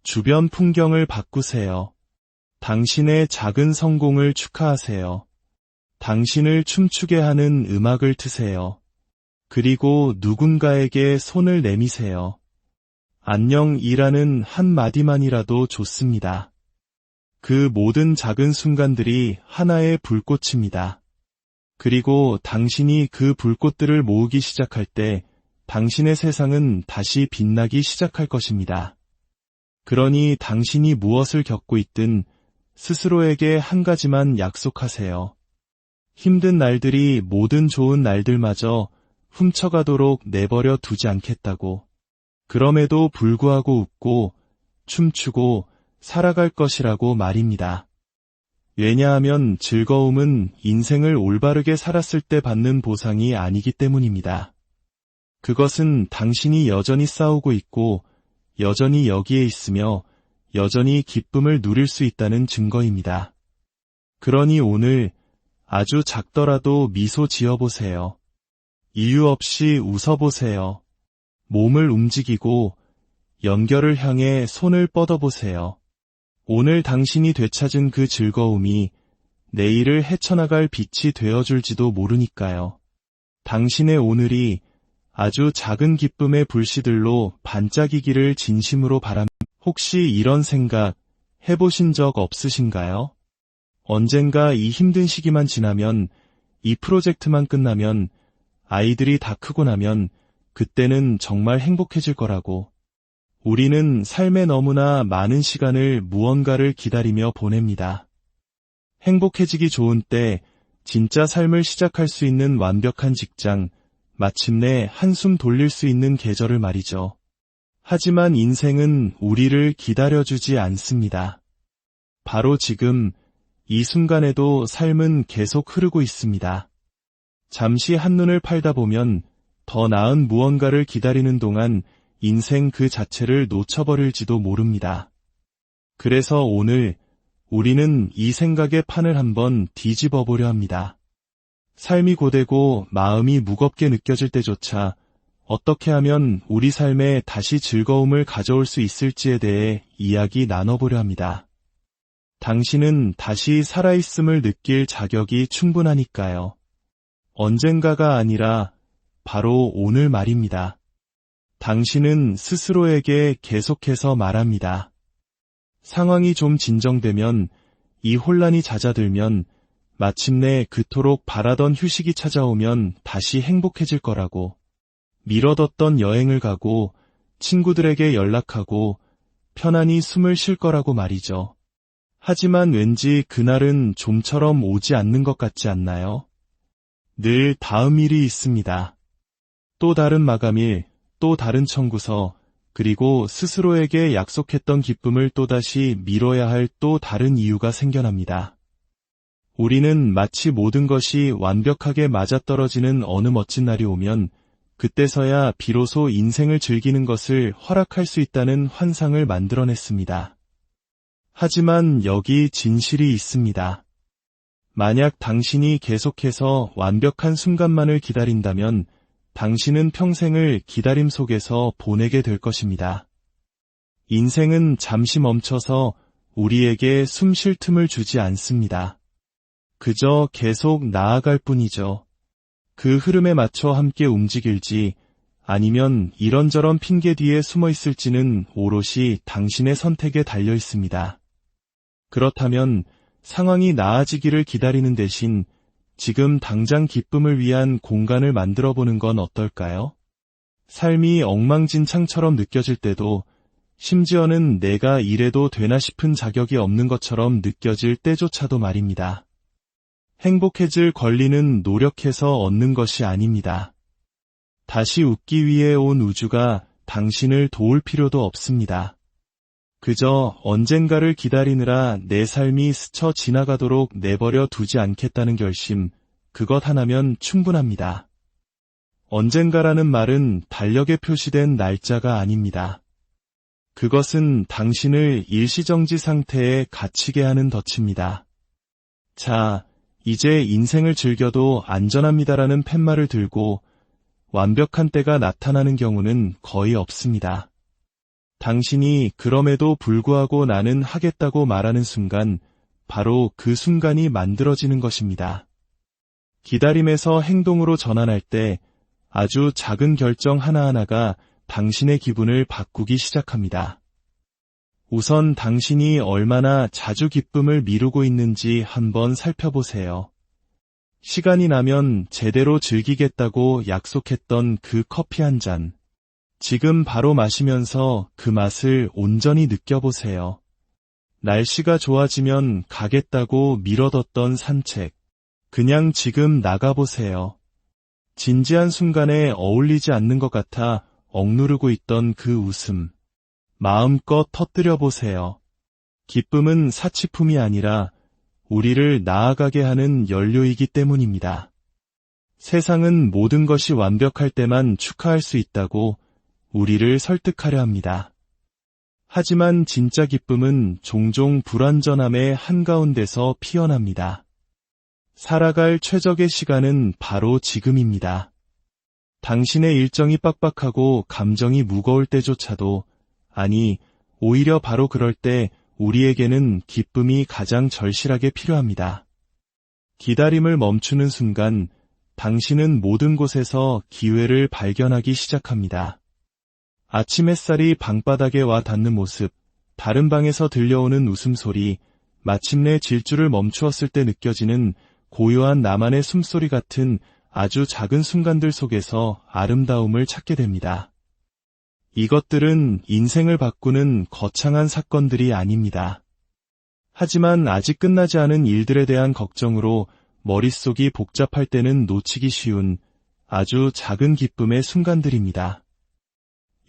Speaker 1: 주변 풍경을 바꾸세요. 당신의 작은 성공을 축하하세요. 당신을 춤추게 하는 음악을 트세요. 그리고 누군가에게 손을 내미세요. 안녕이라는 한마디만이라도 좋습니다. 그 모든 작은 순간들이 하나의 불꽃입니다. 그리고 당신이 그 불꽃들을 모으기 시작할 때 당신의 세상은 다시 빛나기 시작할 것입니다. 그러니 당신이 무엇을 겪고 있든 스스로에게 한 가지만 약속하세요. 힘든 날들이 모든 좋은 날들마저 훔쳐가도록 내버려 두지 않겠다고. 그럼에도 불구하고 웃고 춤추고 살아갈 것이라고 말입니다. 왜냐하면 즐거움은 인생을 올바르게 살았을 때 받는 보상이 아니기 때문입니다. 그것은 당신이 여전히 싸우고 있고 여전히 여기에 있으며 여전히 기쁨을 누릴 수 있다는 증거입니다. 그러니 오늘 아주 작더라도 미소 지어보세요. 이유 없이 웃어보세요. 몸을 움직이고 연결을 향해 손을 뻗어보세요. 오늘 당신이 되찾은 그 즐거움이 내일을 헤쳐나갈 빛이 되어줄지도 모르니까요. 당신의 오늘이 아주 작은 기쁨의 불씨들로 반짝이기를 진심으로 바랍니다. 혹시 이런 생각 해보신 적 없으신가요? 언젠가 이 힘든 시기만 지나면, 이 프로젝트만 끝나면, 아이들이 다 크고 나면 그때는 정말 행복해질 거라고. 우리는 삶에 너무나 많은 시간을 무언가를 기다리며 보냅니다. 행복해지기 좋은 때 진짜 삶을 시작할 수 있는 완벽한 직장, 마침내 한숨 돌릴 수 있는 계절을 말이죠. 하지만 인생은 우리를 기다려주지 않습니다. 바로 지금 이 순간에도 삶은 계속 흐르고 있습니다. 잠시 한눈을 팔다 보면 더 나은 무언가를 기다리는 동안 인생 그 자체를 놓쳐버릴지도 모릅니다. 그래서 오늘 우리는 이 생각의 판을 한번 뒤집어 보려 합니다. 삶이 고되고 마음이 무겁게 느껴질 때조차 어떻게 하면 우리 삶에 다시 즐거움을 가져올 수 있을지에 대해 이야기 나눠보려 합니다. 당신은 다시 살아있음을 느낄 자격이 충분하니까요. 언젠가가 아니라 바로 오늘 말입니다. 당신은 스스로에게 계속해서 말합니다. 상황이 좀 진정되면, 이 혼란이 잦아들면, 마침내 그토록 바라던 휴식이 찾아오면 다시 행복해질 거라고. 미뤄뒀던 여행을 가고, 친구들에게 연락하고, 편안히 숨을 쉴 거라고 말이죠. 하지만 왠지 그날은 좀처럼 오지 않는 것 같지 않나요? 늘 다음 일이 있습니다. 또 다른 마감일, 또 다른 청구서, 그리고 스스로에게 약속했던 기쁨을 또다시 미뤄야 할 또 다른 이유가 생겨납니다. 우리는 마치 모든 것이 완벽하게 맞아떨어지는 어느 멋진 날이 오면 그때서야 비로소 인생을 즐기는 것을 허락할 수 있다는 환상을 만들어냈습니다. 하지만 여기 진실이 있습니다. 만약 당신이 계속해서 완벽한 순간만을 기다린다면 당신은 평생을 기다림 속에서 보내게 될 것입니다. 인생은 잠시 멈춰서 우리에게 숨 쉴 틈을 주지 않습니다. 그저 계속 나아갈 뿐이죠. 그 흐름에 맞춰 함께 움직일지 아니면 이런저런 핑계 뒤에 숨어 있을지는 오롯이 당신의 선택에 달려 있습니다. 그렇다면 상황이 나아지기를 기다리는 대신 지금 당장 기쁨을 위한 공간을 만들어 보는 건 어떨까요? 삶이 엉망진창처럼 느껴질 때도, 심지어는 내가 이래도 되나 싶은 자격이 없는 것처럼 느껴질 때조차도 말입니다. 행복해질 권리는 노력해서 얻는 것이 아닙니다. 다시 웃기 위해 온 우주가 당신을 도울 필요도 없습니다. 그저 언젠가를 기다리느라 내 삶이 스쳐 지나가도록 내버려 두지 않겠다는 결심, 그것 하나면 충분합니다. 언젠가라는 말은 달력에 표시된 날짜가 아닙니다. 그것은 당신을 일시정지 상태에 갇히게 하는 덫입니다. 자, 이제 인생을 즐겨도 안전합니다라는 팻말을 들고 완벽한 때가 나타나는 경우는 거의 없습니다. 당신이 그럼에도 불구하고 나는 하겠다고 말하는 순간, 바로 그 순간이 만들어지는 것입니다. 기다림에서 행동으로 전환할 때 아주 작은 결정 하나하나가 당신의 기분을 바꾸기 시작합니다. 우선 당신이 얼마나 자주 기쁨을 미루고 있는지 한번 살펴보세요. 시간이 나면 제대로 즐기겠다고 약속했던 그 커피 한 잔. 지금 바로 마시면서 그 맛을 온전히 느껴보세요. 날씨가 좋아지면 가겠다고 미뤄뒀던 산책. 그냥 지금 나가보세요. 진지한 순간에 어울리지 않는 것 같아 억누르고 있던 그 웃음. 마음껏 터뜨려보세요. 기쁨은 사치품이 아니라 우리를 나아가게 하는 연료이기 때문입니다. 세상은 모든 것이 완벽할 때만 축하할 수 있다고 우리를 설득하려 합니다. 하지만 진짜 기쁨은 종종 불완전함의 한가운데서 피어납니다. 살아갈 최적의 시간은 바로 지금입니다. 당신의 일정이 빡빡하고 감정이 무거울 때조차도, 아니, 오히려 바로 그럴 때 우리에게는 기쁨이 가장 절실하게 필요합니다. 기다림을 멈추는 순간 당신은 모든 곳에서 기회를 발견하기 시작합니다. 아침 햇살이 방바닥에 와 닿는 모습, 다른 방에서 들려오는 웃음소리, 마침내 질주를 멈추었을 때 느껴지는 고요한 나만의 숨소리 같은 아주 작은 순간들 속에서 아름다움을 찾게 됩니다. 이것들은 인생을 바꾸는 거창한 사건들이 아닙니다. 하지만 아직 끝나지 않은 일들에 대한 걱정으로 머릿속이 복잡할 때는 놓치기 쉬운 아주 작은 기쁨의 순간들입니다.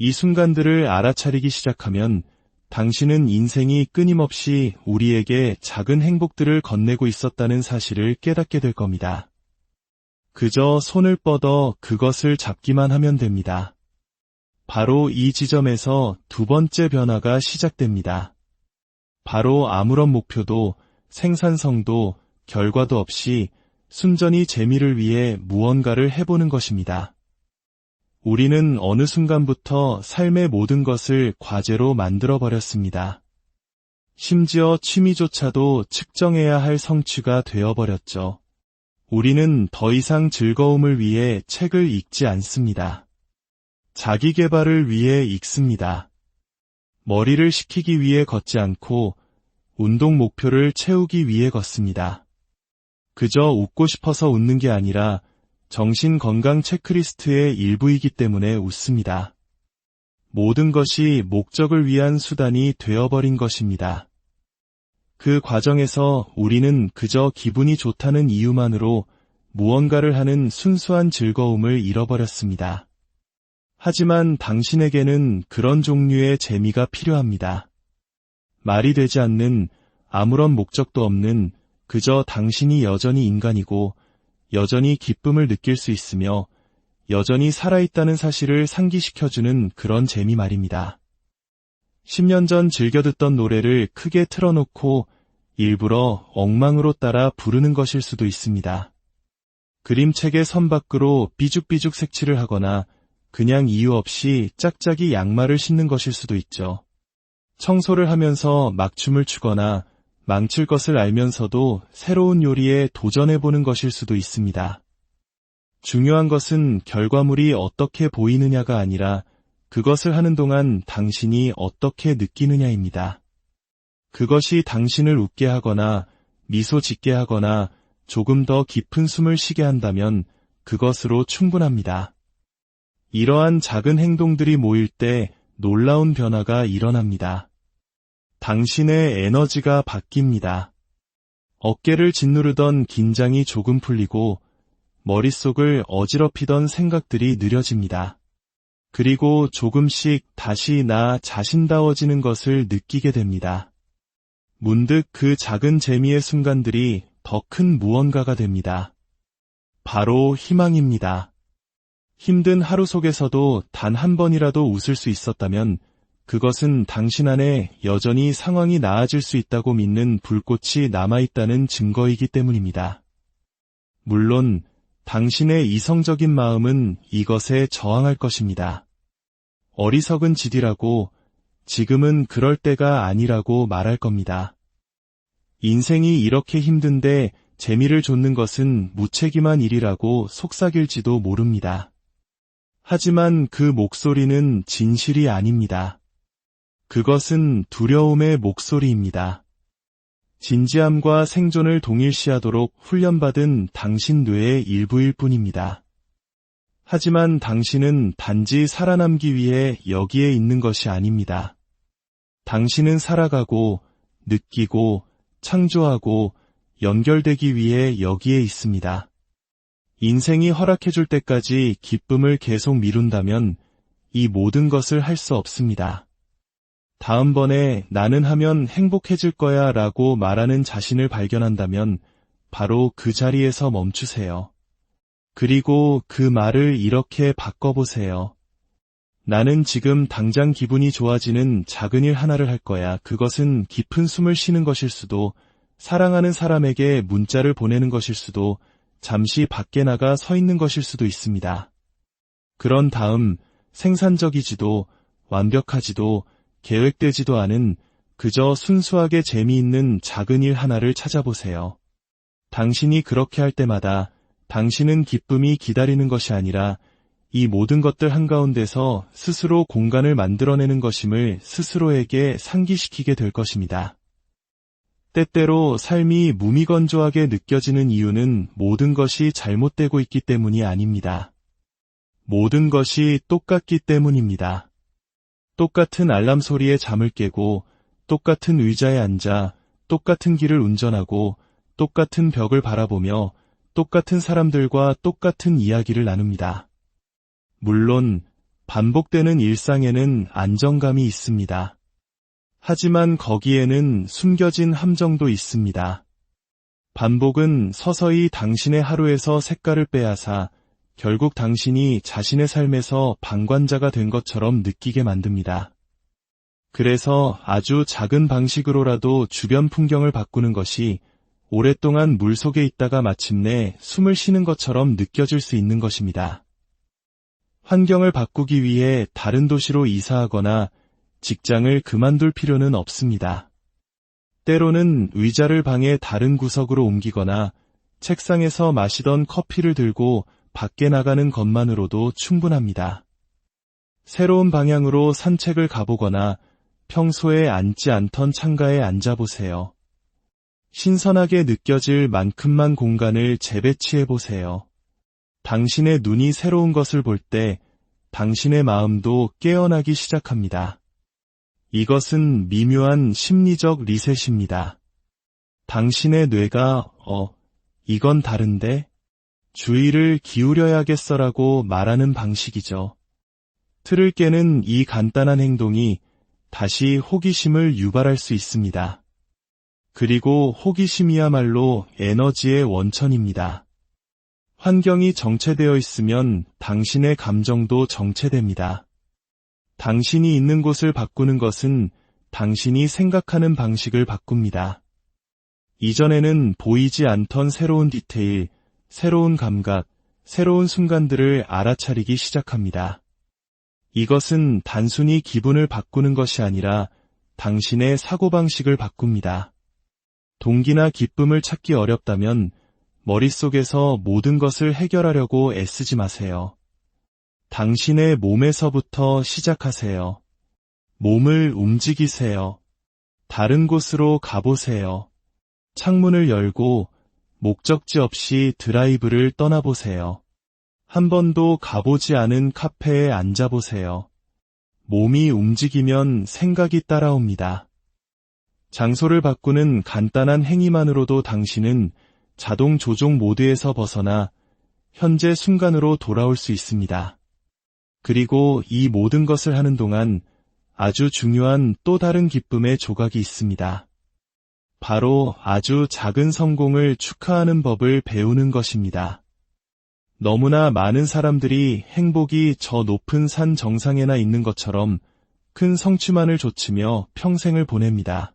Speaker 1: 이 순간들을 알아차리기 시작하면 당신은 인생이 끊임없이 우리에게 작은 행복들을 건네고 있었다는 사실을 깨닫게 될 겁니다. 그저 손을 뻗어 그것을 잡기만 하면 됩니다. 바로 이 지점에서 두 번째 변화가 시작됩니다. 바로 아무런 목표도 생산성도 결과도 없이 순전히 재미를 위해 무언가를 해보는 것입니다. 우리는 어느 순간부터 삶의 모든 것을 과제로 만들어버렸습니다. 심지어 취미조차도 측정해야 할 성취가 되어버렸죠. 우리는 더 이상 즐거움을 위해 책을 읽지 않습니다. 자기 개발을 위해 읽습니다. 머리를 식히기 위해 걷지 않고 운동 목표를 채우기 위해 걷습니다. 그저 웃고 싶어서 웃는 게 아니라 정신 건강 체크리스트의 일부이기 때문에 웃습니다. 모든 것이 목적을 위한 수단이 되어버린 것입니다. 그 과정에서 우리는 그저 기분이 좋다는 이유만으로 무언가를 하는 순수한 즐거움을 잃어버렸습니다. 하지만 당신에게는 그런 종류의 재미가 필요합니다. 말이 되지 않는 아무런 목적도 없는 그저 당신이 여전히 인간이고 여전히 기쁨을 느낄 수 있으며 여전히 살아있다는 사실을 상기시켜주는 그런 재미 말입니다. 10년 전 즐겨 듣던 노래를 크게 틀어놓고 일부러 엉망으로 따라 부르는 것일 수도 있습니다. 그림책의 선 밖으로 삐죽삐죽 색칠을 하거나 그냥 이유 없이 짝짝이 양말을 신는 것일 수도 있죠. 청소를 하면서 막춤을 추거나 망칠 것을 알면서도 새로운 요리에 도전해보는 것일 수도 있습니다. 중요한 것은 결과물이 어떻게 보이느냐가 아니라 그것을 하는 동안 당신이 어떻게 느끼느냐입니다. 그것이 당신을 웃게 하거나 미소 짓게 하거나 조금 더 깊은 숨을 쉬게 한다면 그것으로 충분합니다. 이러한 작은 행동들이 모일 때 놀라운 변화가 일어납니다. 당신의 에너지가 바뀝니다. 어깨를 짓누르던 긴장이 조금 풀리고 머릿속을 어지럽히던 생각들이 느려집니다. 그리고 조금씩 다시 나 자신다워지는 것을 느끼게 됩니다. 문득 그 작은 재미의 순간들이 더 큰 무언가가 됩니다. 바로 희망입니다. 힘든 하루 속에서도 단 한 번이라도 웃을 수 있었다면 그것은 당신 안에 여전히 상황이 나아질 수 있다고 믿는 불꽃이 남아있다는 증거이기 때문입니다. 물론 당신의 이성적인 마음은 이것에 저항할 것입니다. 어리석은 짓이라고, 지금은 그럴 때가 아니라고 말할 겁니다. 인생이 이렇게 힘든데 재미를 좇는 것은 무책임한 일이라고 속삭일지도 모릅니다. 하지만 그 목소리는 진실이 아닙니다. 그것은 두려움의 목소리입니다. 진지함과 생존을 동일시하도록 훈련받은 당신 뇌의 일부일 뿐입니다. 하지만 당신은 단지 살아남기 위해 여기에 있는 것이 아닙니다. 당신은 살아가고, 느끼고, 창조하고, 연결되기 위해 여기에 있습니다. 인생이 허락해줄 때까지 기쁨을 계속 미룬다면 이 모든 것을 할 수 없습니다. 다음번에 나는 하면 행복해질 거야 라고 말하는 자신을 발견한다면 바로 그 자리에서 멈추세요. 그리고 그 말을 이렇게 바꿔보세요. 나는 지금 당장 기분이 좋아지는 작은 일 하나를 할 거야. 그것은 깊은 숨을 쉬는 것일 수도, 사랑하는 사람에게 문자를 보내는 것일 수도, 잠시 밖에 나가 서 있는 것일 수도 있습니다. 그런 다음 생산적이지도 완벽하지도 계획되지도 않은 그저 순수하게 재미있는 작은 일 하나를 찾아보세요. 당신이 그렇게 할 때마다 당신은 기쁨이 기다리는 것이 아니라 이 모든 것들 한가운데서 스스로 공간을 만들어내는 것임을 스스로에게 상기시키게 될 것입니다. 때때로 삶이 무미건조하게 느껴지는 이유는 모든 것이 잘못되고 있기 때문이 아닙니다. 모든 것이 똑같기 때문입니다. 똑같은 알람 소리에 잠을 깨고, 똑같은 의자에 앉아, 똑같은 길을 운전하고, 똑같은 벽을 바라보며, 똑같은 사람들과 똑같은 이야기를 나눕니다. 물론 반복되는 일상에는 안정감이 있습니다. 하지만 거기에는 숨겨진 함정도 있습니다. 반복은 서서히 당신의 하루에서 색깔을 빼앗아 결국 당신이 자신의 삶에서 방관자가 된 것처럼 느끼게 만듭니다. 그래서 아주 작은 방식으로라도 주변 풍경을 바꾸는 것이 오랫동안 물속에 있다가 마침내 숨을 쉬는 것처럼 느껴질 수 있는 것입니다. 환경을 바꾸기 위해 다른 도시로 이사하거나 직장을 그만둘 필요는 없습니다. 때로는 의자를 방의 다른 구석으로 옮기거나 책상에서 마시던 커피를 들고 밖에 나가는 것만으로도 충분합니다. 새로운 방향으로 산책을 가보거나 평소에 앉지 않던 창가에 앉아보세요. 신선하게 느껴질 만큼만 공간을 재배치해보세요. 당신의 눈이 새로운 것을 볼 때 당신의 마음도 깨어나기 시작합니다. 이것은 미묘한 심리적 리셋입니다. 당신의 뇌가 이건 다른데? 주의를 기울여야겠어라고 말하는 방식이죠. 틀을 깨는 이 간단한 행동이 다시 호기심을 유발할 수 있습니다. 그리고 호기심이야말로 에너지의 원천입니다. 환경이 정체되어 있으면 당신의 감정도 정체됩니다. 당신이 있는 곳을 바꾸는 것은 당신이 생각하는 방식을 바꿉니다. 이전에는 보이지 않던 새로운 디테일, 새로운 감각, 새로운 순간들을 알아차리기 시작합니다. 이것은 단순히 기분을 바꾸는 것이 아니라 당신의 사고방식을 바꿉니다. 동기나 기쁨을 찾기 어렵다면 머릿속에서 모든 것을 해결하려고 애쓰지 마세요. 당신의 몸에서부터 시작하세요. 몸을 움직이세요. 다른 곳으로 가보세요. 창문을 열고 목적지 없이 드라이브를 떠나보세요. 한 번도 가보지 않은 카페에 앉아보세요. 몸이 움직이면 생각이 따라옵니다. 장소를 바꾸는 간단한 행위만으로도 당신은 자동 조종 모드에서 벗어나 현재 순간으로 돌아올 수 있습니다. 그리고 이 모든 것을 하는 동안 아주 중요한 또 다른 기쁨의 조각이 있습니다. 바로 아주 작은 성공을 축하하는 법을 배우는 것입니다. 너무나 많은 사람들이 행복이 저 높은 산 정상에나 있는 것처럼 큰 성취만을 좇으며 평생을 보냅니다.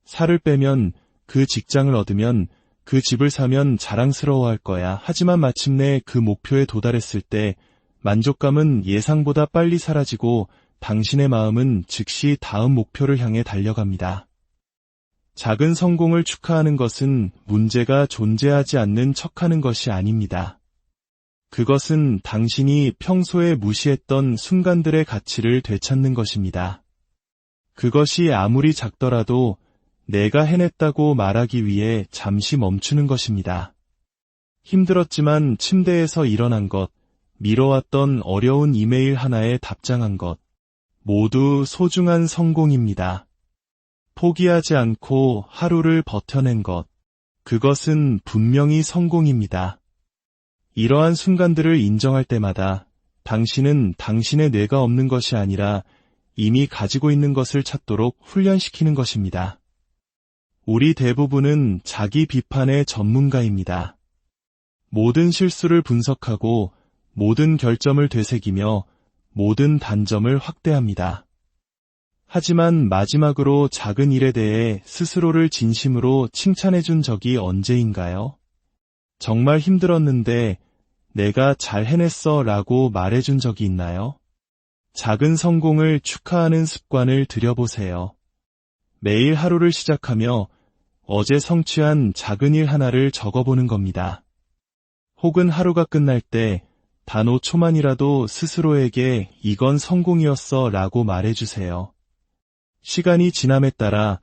Speaker 1: 살을 빼면, 그 직장을 얻으면, 그 집을 사면 자랑스러워할 거야. 하지만 마침내 그 목표에 도달했을 때 만족감은 예상보다 빨리 사라지고 당신의 마음은 즉시 다음 목표를 향해 달려갑니다. 작은 성공을 축하하는 것은 문제가 존재하지 않는 척하는 것이 아닙니다. 그것은 당신이 평소에 무시했던 순간들의 가치를 되찾는 것입니다. 그것이 아무리 작더라도 내가 해냈다고 말하기 위해 잠시 멈추는 것입니다. 힘들었지만 침대에서 일어난 것, 미뤄왔던 어려운 이메일 하나에 답장한 것, 모두 소중한 성공입니다. 포기하지 않고 하루를 버텨낸 것, 그것은 분명히 성공입니다. 이러한 순간들을 인정할 때마다 당신은 당신의 뇌가 없는 것이 아니라 이미 가지고 있는 것을 찾도록 훈련시키는 것입니다. 우리 대부분은 자기 비판의 전문가입니다. 모든 실수를 분석하고 모든 결점을 되새기며 모든 단점을 확대합니다. 하지만 마지막으로 작은 일에 대해 스스로를 진심으로 칭찬해준 적이 언제인가요? 정말 힘들었는데 내가 잘 해냈어 라고 말해준 적이 있나요? 작은 성공을 축하하는 습관을 들여보세요. 매일 하루를 시작하며 어제 성취한 작은 일 하나를 적어보는 겁니다. 혹은 하루가 끝날 때 단 5초만이라도 스스로에게 이건 성공이었어 라고 말해주세요. 시간이 지남에 따라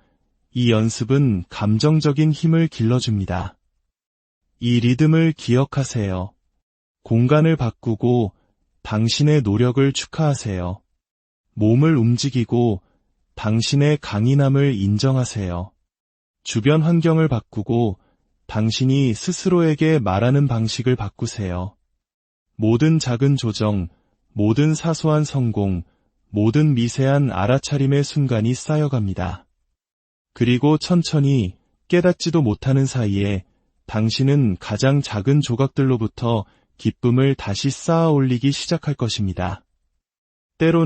Speaker 1: 이 연습은 감정적인 힘을 길러줍니다. 이 리듬을 기억하세요. 공간을 바꾸고 당신의 노력을 축하하세요. 몸을 움직이고 당신의 강인함을 인정하세요. 주변 환경을 바꾸고 당신이 스스로에게 말하는 방식을 바꾸세요. 모든 작은 조정, 모든 사소한 성공, 모든 미세한 알아차림의 순간이 쌓여갑니다. 그리고 천천히 깨닫지도 못하는 사이에 당신은 가장 작은 조각들로부터 기쁨을 다시 쌓아 올리기 시작할 것입니다. 때로는